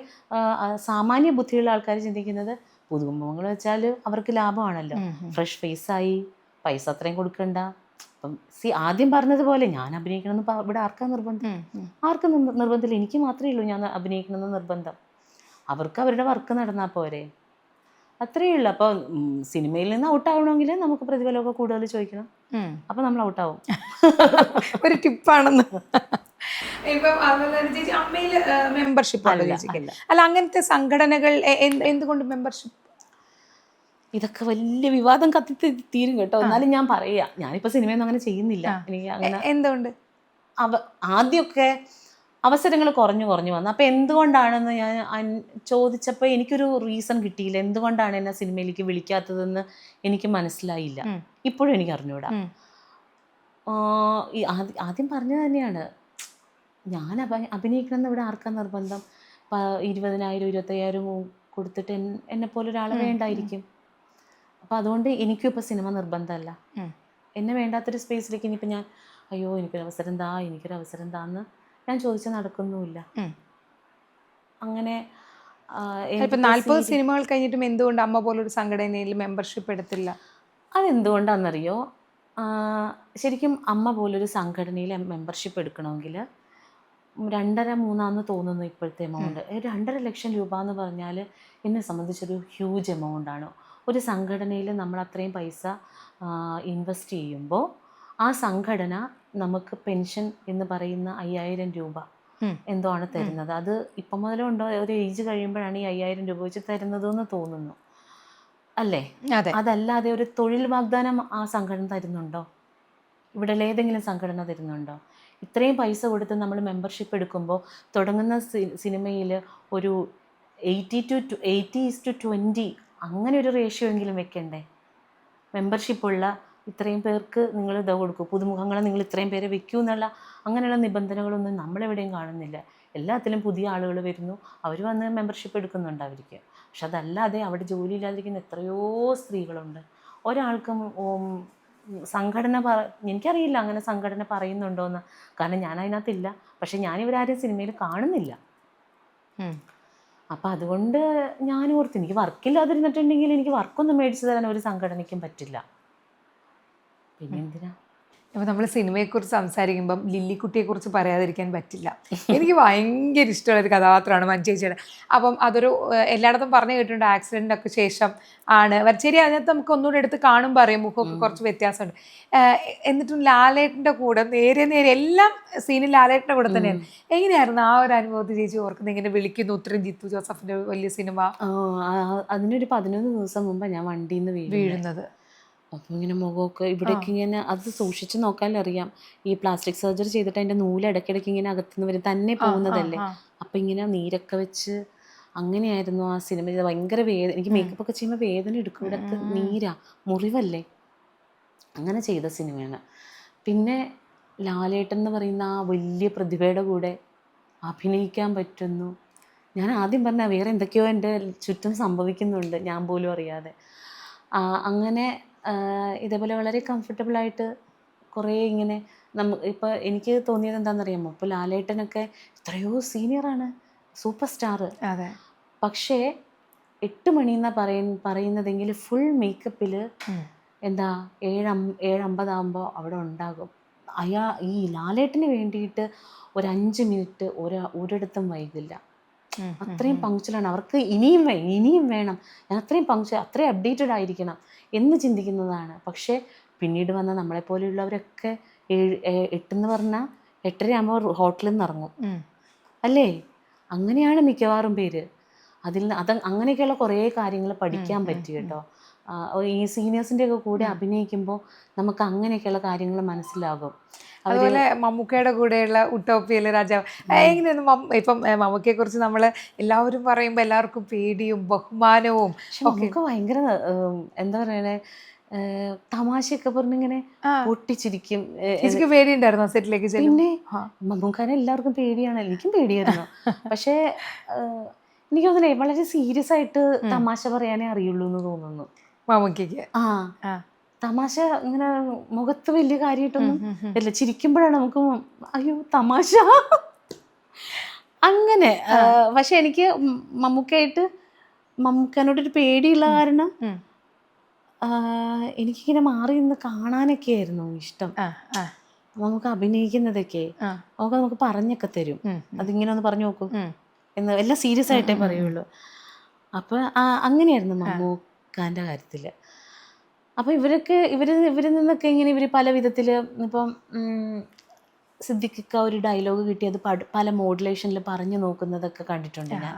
സാമാന്യ ബുദ്ധിയുള്ള ആൾക്കാർ ചിന്തിക്കുന്നത് പുതുമുഖങ്ങൾ വെച്ചാൽ അവർക്ക് ലാഭമാണല്ലോ, ഫ്രഷ് ഫേസായി, പൈസ അത്രയും കൊടുക്കണ്ട. അപ്പം ആദ്യം പറഞ്ഞതുപോലെ ഞാൻ അഭിനയിക്കണമെന്ന് ഇവിടെ ആർക്കും നിർബന്ധമില്ല. എനിക്ക് മാത്രമേ ഉള്ളൂ ഞാൻ അഭിനയിക്കണമെന്ന് നിർബന്ധം. അവർക്ക് അവരുടെ വർക്ക് നടന്നാൽ പോരെ, അത്രയേ ഉള്ളൂ. അപ്പോൾ സിനിമയിൽ നിന്ന് ഔട്ടാവണമെങ്കിൽ നമുക്ക് പ്രതിഫലമൊക്കെ കൂടുതൽ ചോദിക്കണം, അപ്പോൾ നമ്മൾ ഔട്ടാവും. ഒരു ടിപ്പാണെന്ന്. ഇപ്പം ചേച്ചി അമ്മയിൽ മെമ്പർഷിപ്പ് ആണോ ചേച്ചിക്ക്? അല്ല, അങ്ങനത്തെ സംഘടനകൾ എന്തുകൊണ്ട് മെമ്പർഷിപ്പ്? ഇതൊക്കെ വലിയ വിവാദം കത്തി തീരും കേട്ടോ. എന്നാലും ഞാൻ പറയാ, ഞാനിപ്പോൾ സിനിമയൊന്നും അങ്ങനെ ചെയ്യുന്നില്ല. എനിക്ക് അങ്ങനെ എന്തുകൊണ്ട് ആദ്യമൊക്കെ അവസരങ്ങൾ കുറഞ്ഞു വന്നു. അപ്പോൾ എന്തുകൊണ്ടാണെന്ന് ഞാൻ ചോദിച്ചപ്പോൾ എനിക്കൊരു റീസൺ കിട്ടിയില്ല. എന്തുകൊണ്ടാണ് എന്നെ സിനിമയിലേക്ക് വിളിക്കാത്തതെന്ന് എനിക്ക് മനസ്സിലായില്ല. ഇപ്പോഴും എനിക്ക് അറിഞ്ഞൂടാ. ആദ്യം പറഞ്ഞത് തന്നെയാണ്, ഞാൻ അഭിനയിക്കണമെന്ന് ഇവിടെ ആർക്കാ നിർബന്ധം? 20,000 25,000 കൊടുത്തിട്ട് എന്നെപ്പോലെ ഒരാളെ വേണ്ടായിരിക്കും. അപ്പോൾ അതുകൊണ്ട് എനിക്കും ഇപ്പോൾ സിനിമ നിർബന്ധമല്ല. എന്നെ വേണ്ടാത്തൊരു സ്പേസിലേക്ക് ഇനിയിപ്പോൾ ഞാൻ എനിക്കൊരു അവസരം താന്ന് ഞാൻ ചോദിച്ചാൽ നടക്കുന്നുമില്ല. അങ്ങനെ ഇപ്പം 40 സിനിമകൾ കഴിഞ്ഞിട്ടും എന്തുകൊണ്ട് അമ്മ പോലൊരു സംഘടനയിൽ മെമ്പർഷിപ്പ് എടുത്തില്ല? അതെന്തുകൊണ്ടാണെന്നറിയോ? ശരിക്കും അമ്മ പോലൊരു സംഘടനയിൽ മെമ്പർഷിപ്പ് എടുക്കണമെങ്കിൽ 2.5-3 തോന്നുന്നു ഇപ്പോഴത്തെ എമൗണ്ട്. 2.5 ലക്ഷം രൂപ എന്ന് പറഞ്ഞാൽ എന്നെ സംബന്ധിച്ചൊരു ഹ്യൂജ് എമൗണ്ടാണ്. ഒരു സംഘടനയിൽ നമ്മൾ അത്രയും പൈസ ഇൻവെസ്റ്റ് ചെയ്യുമ്പോൾ ആ സംഘടന നമുക്ക് പെൻഷൻ എന്ന് പറയുന്ന 5,000 രൂപ എന്തോ ആണ് തരുന്നത്. അത് ഇപ്പം മുതലുണ്ടോ, ഒരു ഏജ് കഴിയുമ്പോഴാണ് ഈ 5,000 രൂപ വെച്ച് തരുന്നതെന്ന് തോന്നുന്നു അല്ലേ? അതല്ലാതെ ഒരു തൊഴിൽ വാഗ്ദാനം ആ സംഘടന തരുന്നുണ്ടോ? ഇവിടെ ഏതെങ്കിലും സംഘടന തരുന്നുണ്ടോ? ഇത്രയും പൈസ കൊടുത്ത് നമ്മൾ മെമ്പർഷിപ്പ് എടുക്കുമ്പോൾ തുടങ്ങുന്ന സിനിമയിൽ ഒരു 80:20 അങ്ങനെ ഒരു റേഷ്യോ എങ്കിലും വെക്കണ്ടേ? മെമ്പർഷിപ്പുള്ള ഇത്രയും പേർക്ക് നിങ്ങൾ ഇത് കൊടുക്കൂ, പുതുമുഖങ്ങളെ നിങ്ങൾ ഇത്രയും പേരെ വെക്കൂ എന്നുള്ള അങ്ങനെയുള്ള നിബന്ധനകളൊന്നും നമ്മളെവിടെയും കാണുന്നില്ല. എല്ലാത്തിലും പുതിയ ആളുകൾ വരുന്നു, അവർ വന്ന് മെമ്പർഷിപ്പ് എടുക്കുന്നുണ്ട് അവർക്ക്. പക്ഷെ അതല്ലാതെ അവിടെ ജോലി ഇല്ലാതിരിക്കുന്ന എത്രയോ സ്ത്രീകളുണ്ട്. ഒരാൾക്കും സംഘടന എനിക്കറിയില്ല അങ്ങനെ സംഘടന പറയുന്നുണ്ടോയെന്ന്, കാരണം ഞാൻ അതിനകത്തില്ല. പക്ഷെ ഞാനിവരാരും സിനിമയിൽ കാണുന്നില്ല. അപ്പം അതുകൊണ്ട് ഞാൻ ഓർത്ത്, എനിക്ക് വർക്കില്ലാതിരുന്നിട്ടുണ്ടെങ്കിൽ എനിക്ക് വർക്കൊന്നും മേടിച്ചു തരാൻ ഒരു സംഘടനയ്ക്കും പറ്റില്ല. പിന്നെ എന്തിനാ? അപ്പോൾ നമ്മൾ സിനിമയെക്കുറിച്ച് സംസാരിക്കുമ്പം ലില്ലിക്കുട്ടിയെക്കുറിച്ച് പറയാതിരിക്കാൻ പറ്റില്ല. എനിക്ക് ഭയങ്കര ഇഷ്ടമുള്ളൊരു കഥാപാത്രമാണ് മഞ്ജുചേച്ചിയുടെ. അപ്പം അതൊരു എല്ലായിടത്തും പറഞ്ഞു കേട്ടിട്ടുണ്ട്, ആക്സിഡൻറ്റൊക്കെ ശേഷം ആണ്. ശരി, അതിനകത്ത് നമുക്ക് ഒന്നുകൂടെ എടുത്ത് കാണുമ്പോൾ അറിയാം മുഖമൊക്കെ കുറച്ച് വ്യത്യാസമുണ്ട്. എന്നിട്ടും ലാലേട്ടൻ്റെ കൂടെ നേരെ എല്ലാം സീനിൽ ലാലേട്ടൻ്റെ കൂടെ തന്നെയാണ്. എങ്ങനെയായിരുന്നു ആ ഒരു അനുഭവത്തിൽ ചേച്ചി ഓർക്കുന്നത്? ഇങ്ങനെ വിളിക്കുന്നു, ഉത്തരം ജിത്തു ജോസഫിൻ്റെ വലിയ സിനിമ. അതിനൊരു 11 ദിവസം മുമ്പ് ഞാൻ വണ്ടിയിൽ നിന്ന് വീഴുന്നത്. അപ്പം ഇങ്ങനെ മുഖമൊക്കെ ഇവിടേക്ക് ഇങ്ങനെ അത് സൂക്ഷിച്ച് നോക്കാനറിയാം. ഈ പ്ലാസ്റ്റിക് സർജറി ചെയ്തിട്ട് അതിൻ്റെ നൂല് ഇടയ്ക്കിടയ്ക്ക് ഇങ്ങനെ അകത്തുനിന്ന് വരും, തന്നെ പോകുന്നതല്ലേ. അപ്പം ഇങ്ങനെ നീരൊക്കെ വെച്ച് അങ്ങനെയായിരുന്നു ആ സിനിമ ചെയ്ത്. ഭയങ്കര വേദന, എനിക്ക് മേക്കപ്പ് ഒക്കെ ചെയ്യുമ്പോൾ വേദന എടുക്കും, ഇവിടത്തെ നീരാ, മുറിവല്ലേ. അങ്ങനെ ചെയ്ത സിനിമയാണ്. പിന്നെ ലാലേട്ടൻ എന്ന് പറയുന്ന ആ വലിയ പ്രതിഭയുടെ കൂടെ അഭിനയിക്കാൻ പറ്റുന്നു. ഞാൻ ആദ്യം പറഞ്ഞാൽ വേറെ എന്തൊക്കെയോ എൻ്റെ ചുറ്റും സംഭവിക്കുന്നുണ്ട്, ഞാൻ പോലും അറിയാതെ. അങ്ങനെ ഇതേപോലെ വളരെ കംഫർട്ടബിളായിട്ട് കുറേ ഇങ്ങനെ ഇപ്പോൾ എനിക്ക് തോന്നിയത് എന്താണെന്നറിയാമോ? ഇപ്പോൾ ലാലേട്ടനൊക്കെ എത്രയോ സീനിയറാണ്, സൂപ്പർ സ്റ്റാർ. അതെ. പക്ഷേ 8 മണിയെന്നാണ് പറയുന്നതെങ്കിൽ ഫുൾ മേക്കപ്പിൽ 7:50 ആകുമ്പോൾ അവിടെ ഉണ്ടാകും. ഈ ലാലേട്ടന് വേണ്ടിയിട്ട് ഒരു 5 മിനിറ്റ് ഒരിടത്തും വൈകില്ല. അത്രയും പങ്ക്ച്വലാണ്. അവർക്ക് ഇനിയും വേണം, ഞാൻ അത്രയും അത്രയും അപ്ഡേറ്റഡ് ആയിരിക്കണം എന്ന് ചിന്തിക്കുന്നതാണ്. പക്ഷേ പിന്നീട് വന്ന നമ്മളെപ്പോലെയുള്ളവരൊക്കെ 8 പറഞ്ഞാൽ 8:30 ആകുമ്പോൾ ഹോട്ടലിൽ നിന്ന് ഇറങ്ങും അല്ലേ? അങ്ങനെയാണ് മിക്കവാറും പേര്. അങ്ങനെയൊക്കെയുള്ള കുറേ കാര്യങ്ങൾ പഠിക്കാൻ പറ്റി കേട്ടോ. ഈ സീനിയേഴ്സിൻ്റെ ഒക്കെ കൂടെ അഭിനയിക്കുമ്പോൾ നമുക്ക് അങ്ങനെയൊക്കെയുള്ള കാര്യങ്ങൾ മനസ്സിലാകും. അതുപോലെ മമ്മൂക്കയുടെ കൂടെയുള്ള ഉട്ടോപ്പിയയിലെ രാജാവ് എങ്ങനെയൊന്നും ഇപ്പം മമ്മൂക്കയെ കുറിച്ച് നമ്മൾ എല്ലാവരും പറയുമ്പോൾ എല്ലാവർക്കും പേടിയും ബഹുമാനവും. പക്ഷെ നമുക്ക് ഭയങ്കര എന്താ പറയണേ, തമാശയൊക്കെ പറഞ്ഞിങ്ങനെ പൊട്ടിച്ചിരിക്കും. എനിക്ക് പേടിയുണ്ടായിരുന്നു സെറ്റിലേക്ക്. പിന്നെ മമ്മൂക്കാനെ എല്ലാവർക്കും പേടിയാണ്, എനിക്കും പേടിയായിരുന്നു. പക്ഷേ എനിക്ക് തോന്നുന്നില്ലേ, വളരെ സീരിയസ് ആയിട്ട് തമാശ പറയാനേ അറിയുള്ളൂ എന്ന് തോന്നുന്നു മമ്മൂക്കയ്ക്ക്. തമാശ ഇങ്ങനെ മുഖത്ത് വലിയ കാര്യമായിട്ടൊന്നും ഇല്ല. ചിരിക്കുമ്പോഴാണ് നമുക്ക് അയ്യോ തമാശ അങ്ങനെ. പക്ഷെ എനിക്ക് മമ്മൂക്കാനോടൊരു പേടിയുള്ള കാരണം എനിക്കിങ്ങനെ മാറി നിന്ന് കാണാനൊക്കെ ആയിരുന്നു ഇഷ്ടം. നമുക്ക് അഭിനയിക്കുന്നതൊക്കെ നമുക്ക് പറഞ്ഞൊക്കെ തരും, അതിങ്ങനെ ഒന്ന് പറഞ്ഞു നോക്കും എന്ന്, എല്ലാം സീരിയസ് ആയിട്ടേ പറയുള്ളൂ. അപ്പം അങ്ങനെയായിരുന്നു മമ്മൂക്കാൻ്റെ കാര്യത്തിൽ. അപ്പോൾ ഇവരിൽ നിന്നൊക്കെ ഇങ്ങനെ ഇവർ പല വിധത്തിൽ, ഇപ്പം സിദ്ദിഖിക്ക ഒരു ഡയലോഗ് കിട്ടിയത് പല മോഡുലേഷനിൽ പറഞ്ഞു നോക്കുന്നതൊക്കെ കണ്ടിട്ടുണ്ട് ഞാൻ.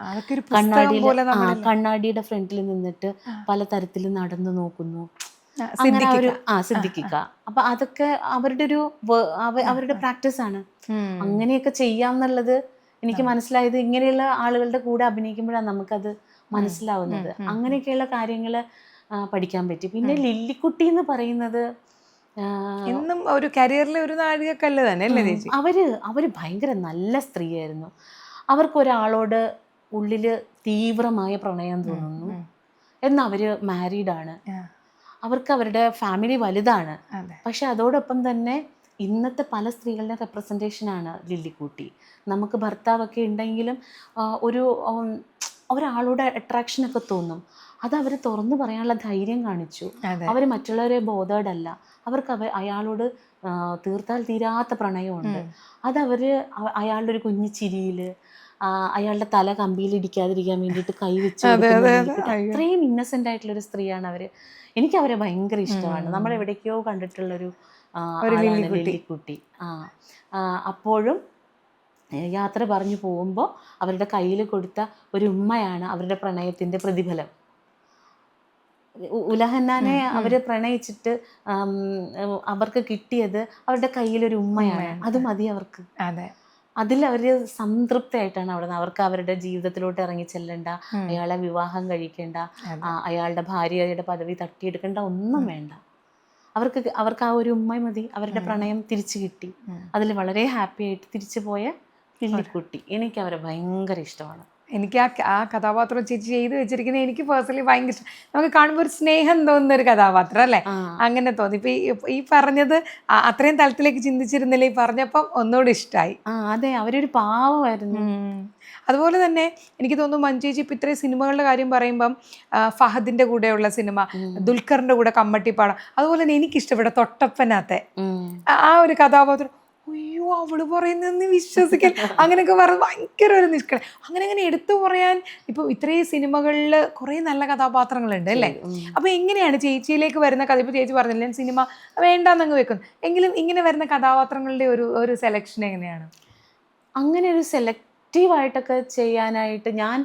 കണ്ണാടിയുടെ ഫ്രണ്ടിൽ നിന്നിട്ട് പല തരത്തിൽ നടന്നു നോക്കുന്നു സിദ്ദിഖിക്ക. അപ്പൊ അതൊക്കെ അവരുടെ പ്രാക്ടീസ് ആണ്. അങ്ങനെയൊക്കെ ചെയ്യാമെന്നുള്ളത് എനിക്ക് മനസ്സിലായത് ഇങ്ങനെയുള്ള ആളുകളുടെ കൂടെ അഭിനയിക്കുമ്പോഴാണ് നമുക്കത് മനസ്സിലാവുന്നത്. അങ്ങനെയൊക്കെയുള്ള കാര്യങ്ങൾ പഠിക്കാൻ പറ്റി. പിന്നെ ലില്ലിക്കുട്ടി എന്ന് പറയുന്നത് ഇന്നും ഒരു കരിയറിലെ ഒരു നാഴികക്കല്ല് തന്നെ അല്ലേ ചേച്ചി? അവര് ഭയങ്കര നല്ല സ്ത്രീയായിരുന്നു. അവർക്കൊരാളോട് ഉള്ളില് തീവ്രമായ പ്രണയം തോന്നുന്നു, എന്നാൽ അവര് മാരീഡാണ്, അവർക്ക് അവരുടെ ഫാമിലി വലുതാണ്. പക്ഷെ അതോടൊപ്പം തന്നെ ഇന്നത്തെ പല സ്ത്രീകളുടെ റെപ്രസെൻറ്റേഷനാണ് ലില്ലിക്കുട്ടി. നമുക്ക് ഭർത്താവൊക്കെ ഉണ്ടെങ്കിലും ഒരാളോട് അട്രാക്ഷനൊക്കെ തോന്നും. അത് അവർ തുറന്നു പറയാനുള്ള ധൈര്യം കാണിച്ചു. അവർ മറ്റുള്ളവരെ ബോധേഡല്ല. അവർക്ക് അയാളോട് തീർത്താൽ തീരാത്ത പ്രണയമുണ്ട്. അയാളുടെ ഒരു കുഞ്ഞു ചിരിയിൽ, അയാളുടെ തല കമ്പിയിൽ ഇടിക്കാതിരിക്കാൻ വേണ്ടിയിട്ട് കൈവച്ച് അത്രയും ഇന്നസെൻ്റ് ആയിട്ടുള്ളൊരു സ്ത്രീയാണ് അവർ. എനിക്കവരെ ഭയങ്കര ഇഷ്ടമാണ്. നമ്മളെവിടേക്കോ കണ്ടിട്ടുള്ളൊരു ലില്ലിക്കുട്ടി. അപ്പോഴും യാത്ര പറഞ്ഞു പോകുമ്പോൾ അവരുടെ കയ്യിൽ കൊടുത്ത ഒരു ഉമ്മയാണ് അവരുടെ പ്രണയത്തിൻ്റെ പ്രതിഫലം. ഉലഹന്നാനെ അവർ പ്രണയിച്ചിട്ട് അവർക്ക് കിട്ടിയത് അവരുടെ കയ്യിലൊരു ഉമ്മയാണ്. അത് മതി അവർക്ക്. അതിൽ അവർ സംതൃപ്തയായിട്ടാണ് അവിടെ നിന്ന്. അവർക്ക് അവരുടെ ജീവിതത്തിലോട്ട് ഇറങ്ങി ചെല്ലണ്ട, അയാളെ വിവാഹം കഴിക്കേണ്ട, അയാളുടെ ഭാര്യയുടെ പദവി തട്ടിയെടുക്കേണ്ട, ഒന്നും വേണ്ട. അവർക്ക് ആ ഒരു ഉമ്മ മതി. അവരുടെ പ്രണയം തിരിച്ചു കിട്ടി. അതിൽ വളരെ ഹാപ്പി ആയിട്ട് തിരിച്ചു പോയ ലില്ലിക്കുട്ടി. എനിക്ക് അവരെ ഭയങ്കര ഇഷ്ടമാണ്. എനിക്ക് ആ കഥാപാത്രം ചേച്ചി ചെയ്ത് വെച്ചിരിക്കുന്നത് എനിക്ക് പേഴ്സണലി ഭയങ്കര ഇഷ്ടം. നമുക്ക് കാണുമ്പോൾ ഒരു സ്നേഹം തോന്നുന്ന ഒരു കഥാപാത്രം അല്ലേ? അങ്ങനെ തോന്നി. ഇപ്പൊ ഈ പറഞ്ഞത് അത്രയും തലത്തിലേക്ക് ചിന്തിച്ചിരുന്നില്ല, ഈ പറഞ്ഞപ്പം ഒന്നുകൂടി ഇഷ്ടമായി. അതെ, അവരൊരു പാവമായിരുന്നു. അതുപോലെ തന്നെ എനിക്ക് തോന്നുന്നു മഞ്ജേച്ചി ഇപ്പം ഇത്രയും സിനിമകളുടെ കാര്യം പറയുമ്പം ഫഹദിന്റെ കൂടെയുള്ള സിനിമ, ദുൽഖറിന്റെ കൂടെ കമ്മട്ടിപ്പാടം, അതുപോലെ തന്നെ എനിക്കിഷ്ടപ്പെട്ട തൊട്ടപ്പനകത്തെ ആ ഒരു കഥാപാത്രം, അയ്യോ അവള് പറയുന്നതെന്ന് വിശ്വസിക്കാൻ, അങ്ങനെയൊക്കെ പറഞ്ഞ് ഭയങ്കര ഒരു നിഷ്കള. അങ്ങനെ എടുത്തു പറയാൻ ഇപ്പം ഇത്രയും സിനിമകളിൽ കുറേ നല്ല കഥാപാത്രങ്ങളുണ്ട് അല്ലേ? അപ്പൊ എങ്ങനെയാണ് ചേച്ചിയിലേക്ക് വരുന്ന കഥ? ഇപ്പൊ ചേച്ചി പറഞ്ഞില്ല ഞാൻ സിനിമ വേണ്ടാന്നങ്ങ് വെക്കുന്നു, എങ്കിലും ഇങ്ങനെ വരുന്ന കഥാപാത്രങ്ങളുടെ ഒരു സെലക്ഷൻ എങ്ങനെയാണ്? അങ്ങനെ ഒരു സെലക്റ്റീവായിട്ടൊക്കെ ചെയ്യാനായിട്ട് ഞാൻ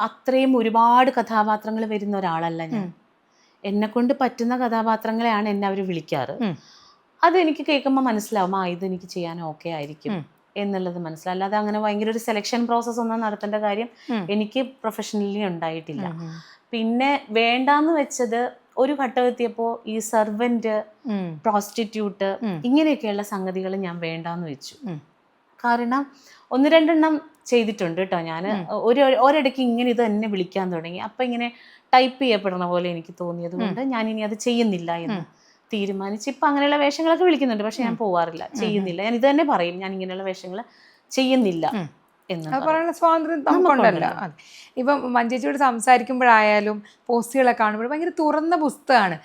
അത്രയും ഒരുപാട് കഥാപാത്രങ്ങൾ വരുന്ന ഒരാളല്ല ഞാൻ. എന്നെക്കൊണ്ട് പറ്റുന്ന കഥാപാത്രങ്ങളെയാണ് എന്നെ അവർ വിളിക്കാറ്. അതെനിക്ക് കേൾക്കുമ്പോൾ മനസ്സിലാവും, ഇതെനിക്ക് ചെയ്യാൻ ഓക്കെ ആയിരിക്കും എന്നുള്ളത് മനസ്സിലാവും. അല്ലാതെ അങ്ങനെ ഭയങ്കര ഒരു സെലക്ഷൻ പ്രോസസ്സ് ഒന്നും നടത്തേണ്ട കാര്യം എനിക്ക് പ്രൊഫഷണലി ഉണ്ടായിട്ടില്ല. പിന്നെ വേണ്ടാന്ന് വെച്ചത് ഒരു ഘട്ടം എത്തിയപ്പോൾ ഈ സെർവൻറ്റ്, പ്രോസ്റ്റിറ്റ്യൂട്ട്, ഇങ്ങനെയൊക്കെയുള്ള സംഗതികൾ ഞാൻ വേണ്ടാന്ന് വെച്ചു. കാരണം 1-2 ചെയ്തിട്ടുണ്ട് കേട്ടോ ഞാൻ. ഒരിടയ്ക്ക് ഇങ്ങനെ ഇത് എന്നെ വിളിക്കാൻ തുടങ്ങി. അപ്പം ഇങ്ങനെ ടൈപ്പ് ചെയ്യപ്പെടുന്ന പോലെ എനിക്ക് തോന്നിയത് കൊണ്ട് ഞാനിനി അത് ചെയ്യുന്നില്ല എന്ന് തീരുമാനിച്ച് ഇപ്പം അങ്ങനെയുള്ള വേഷങ്ങളൊക്കെ വിളിക്കുന്നുണ്ട്. പക്ഷെ ഞാൻ പോവാറില്ല, ചെയ്യുന്നില്ല. ഞാൻ ഇത് തന്നെ പറയും, ഞാൻ ഇങ്ങനെയുള്ള വേഷങ്ങൾ ചെയ്യുന്നില്ല എന്ന്. പറയുന്ന സ്വാതന്ത്ര്യം നമുക്കുണ്ടല്ലോ. ഇപ്പം മഞ്ജേച്ചിയോട് സംസാരിക്കുമ്പോഴായാലും പോസ്റ്റുകളൊക്കെ കാണുമ്പോൾ ഭയങ്കര തുറന്ന പുസ്തകമാണ്.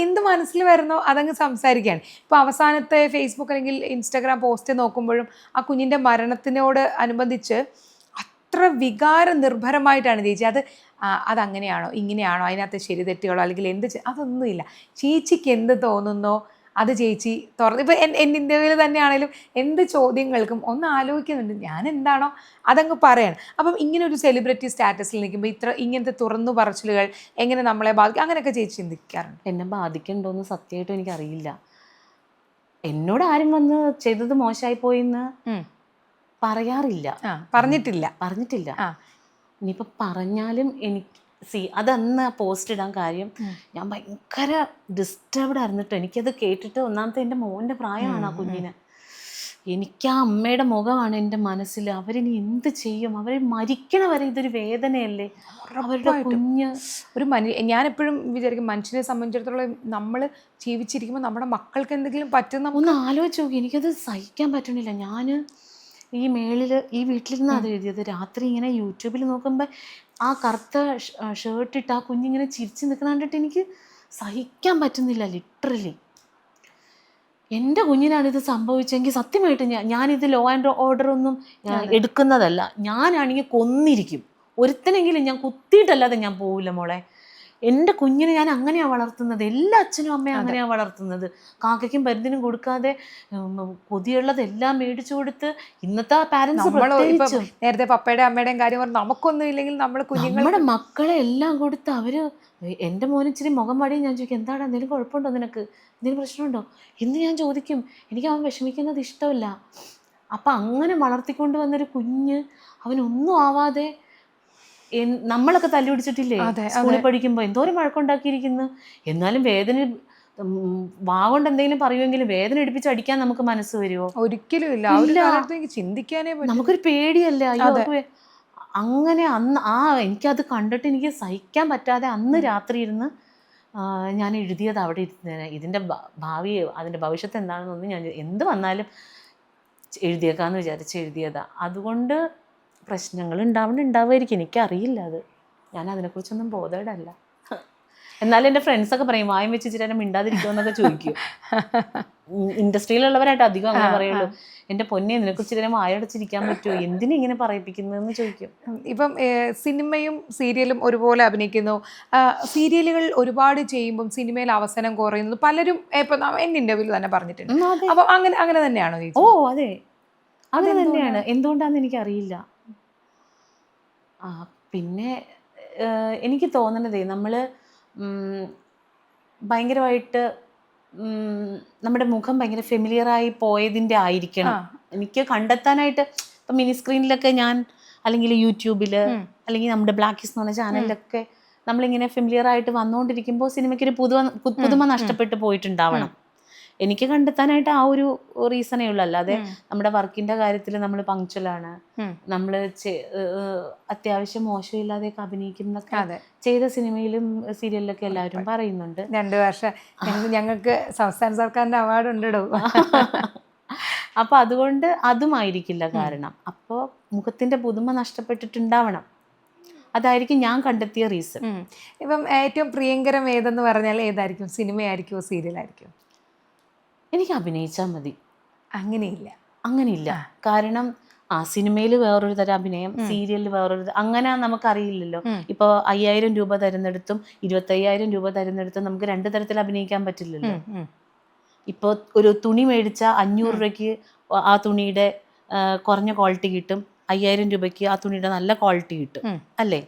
എന്ത് മനസ്സിൽ വരുന്നോ അതങ്ങ് സംസാരിക്കുകയാണ്. ഇപ്പോൾ അവസാനത്തെ ഫേസ്ബുക്ക് അല്ലെങ്കിൽ ഇൻസ്റ്റാഗ്രാം പോസ്റ്റ് നോക്കുമ്പോഴും ആ കുഞ്ഞിൻ്റെ മരണത്തിനോട് അനുബന്ധിച്ച് എത്ര വികാര നിർഭരമായിട്ടാണ് ചേച്ചി അത് അതങ്ങനെയാണോ ഇങ്ങനെയാണോ അതിനകത്ത് ശരി തെറ്റുകളോ അല്ലെങ്കിൽ അതൊന്നുമില്ല. ചേച്ചിക്ക് എന്ത് തോന്നുന്നോ അത് ചേച്ചി തുറന്ന് ഇപ്പം എൻ്റെ ഇന്ത്യയിൽ തന്നെയാണെങ്കിലും എന്ത് ചോദ്യങ്ങൾക്കും ഒന്ന് ആലോചിക്കുന്നുണ്ട്, ഞാൻ എന്താണോ അതങ്ങ് പറയണം. അപ്പം ഇങ്ങനെ ഒരു സെലിബ്രിറ്റി സ്റ്റാറ്റസിൽ നിൽക്കുമ്പോൾ ഇങ്ങനത്തെ തുറന്നു പറച്ചിലുകൾ എങ്ങനെ നമ്മളെ ബാധിക്കും അങ്ങനെയൊക്കെ ചേച്ചി ചിന്തിക്കാറുണ്ട്? എന്നെ ബാധിക്കണ്ടോന്ന് സത്യമായിട്ടും എനിക്കറിയില്ല. എന്നോട് ആരും വന്ന് ചെയ്തത് മോശമായി പോയിന്ന് പറയാറില്ല, പറഞ്ഞിട്ടില്ല. ഇനിയിപ്പോൾ പറഞ്ഞാലും എനിക്ക് അതന്ന് പോസ്റ്റ് ഇടാൻ കാര്യം ഞാൻ ഭയങ്കര ഡിസ്റ്റർബ്ഡ് ആയിരുന്നിട്ടോ. എനിക്കത് കേട്ടിട്ട് ഒന്നാമത്തെ എൻ്റെ മോൻ്റെ പ്രായമാണ് ആ കുഞ്ഞിന്. എനിക്ക് ആ അമ്മയുടെ മുഖമാണ് എൻ്റെ മനസ്സിൽ. അവരിനി എന്ത് ചെയ്യും? അവർ മരിക്കണ വരെ ഇതൊരു വേദനയല്ലേ അവരുടെ കുഞ്ഞ്. ഞാനെപ്പോഴും വിചാരിക്കും മനുഷ്യനെ സംബന്ധിച്ചിടത്തോളം നമ്മൾ ജീവിച്ചിരിക്കുമ്പോൾ നമ്മുടെ മക്കൾക്ക് എന്തെങ്കിലും പറ്റുന്ന ഒന്ന് ആലോചിച്ച് നോക്കി. എനിക്കത് സഹിക്കാൻ പറ്റണില്ല. ഞാൻ ഈ ഈ വീട്ടിലിരുന്ന് അത് എഴുതിയത്. രാത്രി ഇങ്ങനെ യൂട്യൂബിൽ നോക്കുമ്പോൾ ആ കറുത്ത ഷർട്ടിട്ട് ആ കുഞ്ഞിങ്ങനെ ചിരിച്ച് നിൽക്കുന്ന കണ്ടിട്ട് എനിക്ക് സഹിക്കാൻ പറ്റുന്നില്ല. ലിറ്ററലി എൻ്റെ കുഞ്ഞിനാണിത് സംഭവിച്ചെങ്കിൽ സത്യമായിട്ട് ഞാനിത് ലോ ആൻഡ് ഓർഡർ ഒന്നും എടുക്കുന്നതല്ല. ഞാനാണെങ്കിൽ കൊന്നിരിക്കും ഒരുത്തനെങ്കിലും. ഞാൻ കുത്തിയിട്ടല്ലാതെ ഞാൻ പോവില്ല മോളെ. എൻ്റെ കുഞ്ഞിനെ ഞാൻ അങ്ങനെയാണ് വളർത്തുന്നത്. എല്ലാ അച്ഛനും അമ്മയും അങ്ങനെയാണ് വളർത്തുന്നത്. കാക്കയ്ക്കും പരുന്തിനും കൊടുക്കാതെ കൊതിയുള്ളതെല്ലാം മേടിച്ചു കൊടുത്ത് ഇന്നത്തെ പാരന്റ്സ് നേരത്തെ പപ്പയുടെ അമ്മയുടെയും കാര്യം പറഞ്ഞാൽ നമുക്കൊന്നും ഇല്ലെങ്കിൽ നമ്മുടെ മക്കളെ എല്ലാം കൊടുത്ത് അവര് എൻ്റെ മോന് ഇച്ചിരി മുഖം പാടിയും ഞാൻ ചോദിക്കും, എന്താണ് എന്തെങ്കിലും കുഴപ്പമുണ്ടോ നിനക്ക്, എന്തെങ്കിലും പ്രശ്നമുണ്ടോ എന്ന് ഞാൻ ചോദിക്കും. എനിക്ക് അവൻ വിഷമിക്കുന്നത് ഇഷ്ടമല്ല. അപ്പം അങ്ങനെ വളർത്തിക്കൊണ്ട് വന്നൊരു കുഞ്ഞ് അവനൊന്നും ആവാതെ നമ്മളൊക്കെ തല്ലി പിടിച്ചിട്ടില്ലേ സ്കൂളിൽ പഠിക്കുമ്പോൾ, എന്തോരം വഴക്കുണ്ടാക്കിയിരിക്കുന്നു. എന്നാലും വേദന വാഗൊണ്ട് എന്തെങ്കിലും പറയുമെങ്കിലും വേദന എടുപ്പിച്ച് അടിക്കാൻ നമുക്ക് മനസ്സ് വരുമോ? ഒരിക്കലും ഇല്ല. ചിന്തിക്കാനേ നമുക്കൊരു പേടിയല്ല. അയ്യോ അങ്ങനെ അന്ന് എനിക്കത് കണ്ടിട്ട് എനിക്ക് സഹിക്കാൻ പറ്റാതെ അന്ന് രാത്രി ഇരുന്ന് ഞാൻ എഴുതിയത് അവിടെ ഇരുന്നേനെ. ഇതിൻ്റെ ഭാവി അതിൻ്റെ ഭവിഷ്യത്ത് എന്താണെന്നൊന്നും ഞാൻ എന്ത് വന്നാലും എഴുതിയേക്കാന്ന് വിചാരിച്ച് എഴുതിയതാ. അതുകൊണ്ട് പ്രശ്നങ്ങൾ ഉണ്ടാവുമായിരിക്കും, എനിക്കറിയില്ല. ഞാൻ അതിനെക്കുറിച്ചൊന്നും ബോധേഡല്ല. എന്നാലും എൻ്റെ ഫ്രണ്ട്സൊക്കെ പറയും വായും വെച്ച് ഇച്ചിരി മിണ്ടാതിരിക്കുമെന്നൊക്കെ ചോദിക്കും. ഇൻഡസ്ട്രിയിലുള്ളവരായിട്ട് അധികം അങ്ങനെ പറയുള്ളൂ. എൻ്റെ പൊന്നെ നിനെക്കുറിച്ച് ഇതിനെ വായടച്ചിരിക്കാൻ പറ്റുമോ, എന്തിനിങ്ങനെ പറയിപ്പിക്കുന്നതെന്ന് ചോദിക്കും. ഇപ്പം സിനിമയും സീരിയലും ഒരുപോലെ അഭിനയിക്കുന്നു. സീരിയലുകൾ ഒരുപാട് ചെയ്യുമ്പം സിനിമയിൽ അവസരം കുറയുന്നത് പലരും ഇപ്പം എൻ്റെ ഇൻ്റർവ്യൂവിൽ തന്നെ പറഞ്ഞിട്ടുണ്ട്. അപ്പം അങ്ങനെ തന്നെയാണോ? ഓ അതെ, അങ്ങനെ തന്നെയാണ്. എന്തുകൊണ്ടാണെന്ന് എനിക്കറിയില്ല. പിന്നെ എനിക്ക് തോന്നണതേ നമ്മൾ ഭയങ്കരമായിട്ട് നമ്മുടെ മുഖം ഭയങ്കര ഫെമിലിയറായി പോയതിൻ്റെ ആയിരിക്കണം. എനിക്ക് കണ്ടെത്താനായിട്ട് ഇപ്പം മിനി സ്ക്രീനിലൊക്കെ ഞാൻ അല്ലെങ്കിൽ യൂട്യൂബിൽ അല്ലെങ്കിൽ നമ്മുടെ ബ്ലാക്കിസ് എന്ന് പറഞ്ഞ ചാനലിലൊക്കെ നമ്മളിങ്ങനെ ഫെമിലിയർ ആയിട്ട് വന്നുകൊണ്ടിരിക്കുമ്പോൾ സിനിമയ്ക്കൊരു പുതുമ നഷ്ടപ്പെട്ടു പോയിട്ടുണ്ടാവണം. എനിക്ക് കണ്ടെത്താനായിട്ട് ആ ഒരു റീസണേ ഉള്ളൂ. അല്ലാതെ നമ്മുടെ വർക്കിന്റെ കാര്യത്തിൽ നമ്മൾ പങ്ക്ച്വലാണ്, നമ്മൾ അത്യാവശ്യം മോശമില്ലാതെയൊക്കെ അഭിനയിക്കുന്നൊക്കെ ചെയ്ത സിനിമയിലും സീരിയലിലൊക്കെ എല്ലാവരും പറയുന്നുണ്ട്. 2 വർഷം ഞങ്ങൾക്ക് സംസ്ഥാന സർക്കാരിന്റെ അവാർഡ് ഉണ്ടോ. അപ്പൊ അതുകൊണ്ട് അതുമായിരിക്കില്ല കാരണം. അപ്പോൾ മുഖത്തിന്റെ പുതുമ നഷ്ടപ്പെട്ടിട്ടുണ്ടാവണം. അതായിരിക്കും ഞാൻ കണ്ടെത്തിയ റീസൺ. ഇപ്പം ഏറ്റവും പ്രിയങ്കരം ഏതെന്ന് പറഞ്ഞാൽ ഏതായിരിക്കും? സിനിമയായിരിക്കുമോ സീരിയലായിരിക്കും? എനിക്ക് അഭിനയിച്ചാൽ മതി. അങ്ങനെയില്ല. കാരണം സിനിമയിൽ വേറൊരു തരം അഭിനയം, സീരിയലിൽ വേറൊരു അങ്ങനെ നമുക്കറിയില്ലല്ലോ. ഇപ്പോൾ 5000 രൂപ തരുന്നിടത്തും 25,000 രൂപ തരുന്നിടത്തും നമുക്ക് 2 തരത്തിൽ അഭിനയിക്കാൻ പറ്റില്ലല്ലോ. ഇപ്പോൾ ഒരു തുണി മേടിച്ചാൽ 500 രൂപയ്ക്ക് ആ തുണിയുടെ കുറഞ്ഞ ക്വാളിറ്റി കിട്ടും, 5000 രൂപയ്ക്ക് ആ തുണിയുടെ നല്ല ക്വാളിറ്റി കിട്ടും അല്ലേ?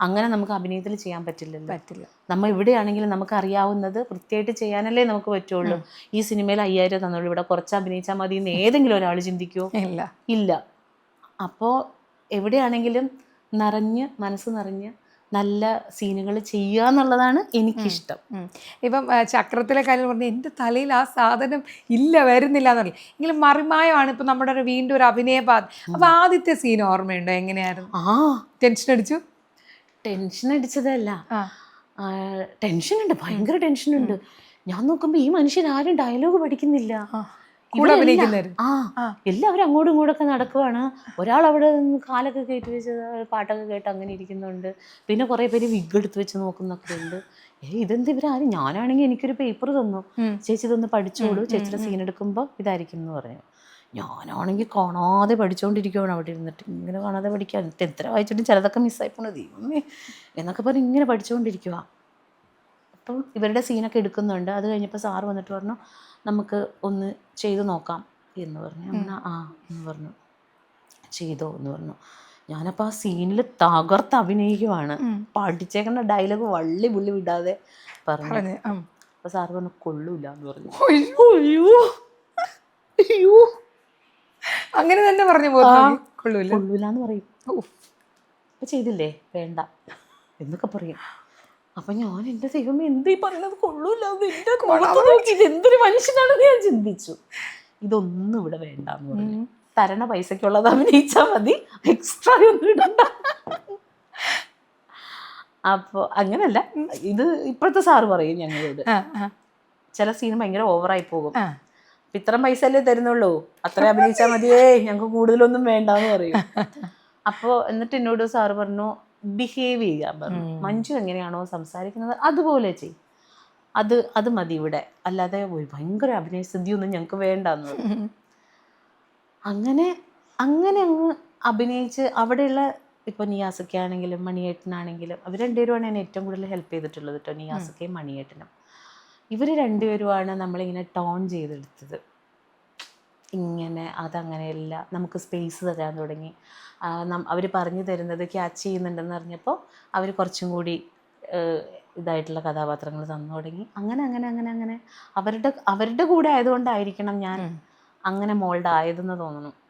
അങ്ങനെ നമുക്ക് അഭിനയത്തിൽ ചെയ്യാൻ പറ്റില്ല. നമ്മൾ ഇവിടെയാണെങ്കിലും നമുക്ക് അറിയാവുന്നത് വൃത്തിയായിട്ട് ചെയ്യാനല്ലേ നമുക്ക് പറ്റുള്ളൂ. ഈ സിനിമയിൽ 5000 തന്നുള്ളൂ, ഇവിടെ കുറച്ച് അഭിനയിച്ചാൽ മതി എന്ന് ഏതെങ്കിലും ഒരാൾ ചിന്തിക്കുമോ? ഇല്ല. അപ്പോൾ എവിടെയാണെങ്കിലും മനസ്സ് നിറഞ്ഞ് നല്ല സീനുകൾ ചെയ്യുക എന്നുള്ളതാണ് എനിക്കിഷ്ടം. ഇപ്പം ചക്രത്തിലെ കാര്യം പറഞ്ഞാൽ എൻ്റെ തലയിൽ ആ സാധനം വരുന്നില്ല എന്നറിയില്ല. എങ്കിലും മറിമായമാണ് ഇപ്പം നമ്മുടെ വീണ്ടും ഒരു അഭിനയപാത. അപ്പം ആദ്യത്തെ സീൻ ഓർമ്മയുണ്ടോ? എങ്ങനെയായിരുന്നു? ടെൻഷൻ അടിച്ചതല്ല, ടെൻഷനുണ്ട്, ഭയങ്കര ടെൻഷനുണ്ട്. ഞാൻ നോക്കുമ്പോൾ ഈ മനുഷ്യരാരും ഡയലോഗ് പഠിക്കുന്നില്ല. എല്ലാവരും അങ്ങോട്ടും ഇങ്ങോട്ടൊക്കെ നടക്കുവാണ്. ഒരാൾ അവിടെ നിന്ന് കാലൊക്കെ കയറ്റി വെച്ച് പാട്ടൊക്കെ കേട്ട് അങ്ങനെ ഇരിക്കുന്നുണ്ട്. പിന്നെ കുറേ പേര് വിഗ് എടുത്ത് വെച്ച് നോക്കുന്നൊക്കെ ഉണ്ട്. ഇതെന്ത് ഇവരാരും? ഞാനാണെങ്കിൽ എനിക്കൊരു പേപ്പർ തന്നു, ചേച്ചി ഇതൊന്ന് പഠിച്ചോളൂ, ചേച്ചിയുടെ സീൻ എടുക്കുമ്പോൾ ഇതായിരിക്കും എന്ന് പറഞ്ഞു. ഞാനാണെങ്കിൽ കാണാതെ പഠിച്ചുകൊണ്ടിരിക്കുകയാണ് അവിടെ ഇരുന്നിട്ട്, ഇങ്ങനെ കാണാതെ പഠിക്കുക. എന്നിട്ട് എത്ര വായിച്ചിട്ടും ചിലതൊക്കെ മിസ്സായി പോണത് ദൈവമേ എന്നൊക്കെ പറഞ്ഞ് ഇങ്ങനെ പഠിച്ചുകൊണ്ടിരിക്കുക. അപ്പം ഇവരുടെ സീനൊക്കെ എടുക്കുന്നുണ്ട്. അത് കഴിഞ്ഞപ്പോൾ സാറ് വന്നിട്ട് പറഞ്ഞു നമുക്ക് ഒന്ന് ചെയ്ത് നോക്കാം എന്ന് പറഞ്ഞു. അങ്ങനെ ആ എന്ന് പറഞ്ഞു, ചെയ്തോ എന്ന് പറഞ്ഞു. ഞാനപ്പോൾ ആ സീനിൽ തകർത്ത് അഭിനയിക്കുവാണ്. പഠിച്ചേക്കുന്ന ഡയലോഗ് വള്ളി പുള്ളി വിടാതെ പറഞ്ഞു. അപ്പോൾ സാറ് പറഞ്ഞു കൊള്ളൂല എന്ന് പറഞ്ഞു. അയ്യോ അയ്യോ അങ്ങനെ തന്നെ പറഞ്ഞു കൊള്ളൂലെന്ന് പറയും. അപ്പം ചെയ്തില്ലേ വേണ്ട എന്നൊക്കെ പറയും. അപ്പം ഞാൻ എൻ്റെ ദൈവമേ എന്തീ പറയുന്നത്, കൊള്ളൂല, എന്തൊരു മനുഷ്യനാണെന്ന് ഞാൻ ചിന്തിച്ചു. ഇതൊന്നും ഇവിടെ വേണ്ടെന്ന് പറഞ്ഞു. തരണ പൈസക്കുള്ളത് അഭിനയിച്ചാൽ മതി, എക്സ്ട്രാ ഒന്നും ഇടണ്ട. അപ്പോൾ അങ്ങനല്ല, ഇത് ഇപ്പോഴത്തെ സാറ് പറയും ഞങ്ങളോട്, ചില സീൻ ഭയങ്കര ഓവറായി പോകും, ഇത്രയും പൈസ അല്ലേ തരുന്നുള്ളൂ, അത്ര അഭിനയിച്ചാൽ മതിയേ, ഞങ്ങൾക്ക് കൂടുതലൊന്നും വേണ്ടെന്ന് പറയും. അപ്പോൾ എന്നിട്ട് എന്നോട് സാറ് പറഞ്ഞു ബിഹേവ് ചെയ്യാൻ പറഞ്ഞു. മഞ്ജു എങ്ങനെയാണോ സംസാരിക്കുന്നത് അതുപോലെ ചെയ്യും, അത് മതി ഇവിടെ, അല്ലാതെ ഭയങ്കര അഭിനയസിദ്ധിയൊന്നും ഞങ്ങൾക്ക് വേണ്ടെന്ന് പറഞ്ഞു. അങ്ങനെ അങ്ങ് അഭിനയിച്ച് അവിടെയുള്ള ഇപ്പോൾ നിയാസക്കാണെങ്കിലും മണിയേട്ടനാണെങ്കിലും അവർ രണ്ടുപേരുമാണ് എന്നെ ഏറ്റവും കൂടുതൽ ഹെൽപ്പ് ചെയ്തിട്ടുള്ളത് കേട്ടോ. നിയാസക്കയും മണിയേട്ടനും ഇവർ രണ്ടുപേരുമാണ് നമ്മളിങ്ങനെ ടോൺ ചെയ്തെടുത്തത്. ഇങ്ങനെ അതങ്ങനെയല്ല, നമുക്ക് സ്പേസ് തരാൻ തുടങ്ങി. അവർ പറഞ്ഞു തരുന്നത് ക്യാച്ച് ചെയ്യുന്നുണ്ടെന്ന് അറിഞ്ഞപ്പോൾ അവർ കുറച്ചും കൂടി ഇതായിട്ടുള്ള കഥാപാത്രങ്ങൾ തന്നു തുടങ്ങി. അങ്ങനെ അങ്ങനെ അങ്ങനെ അങ്ങനെ അവരുടെ കൂടെ ആയതുകൊണ്ടായിരിക്കണം ഞാൻ അങ്ങനെ മോൾഡ് ആയതെന്ന് തോന്നുന്നു.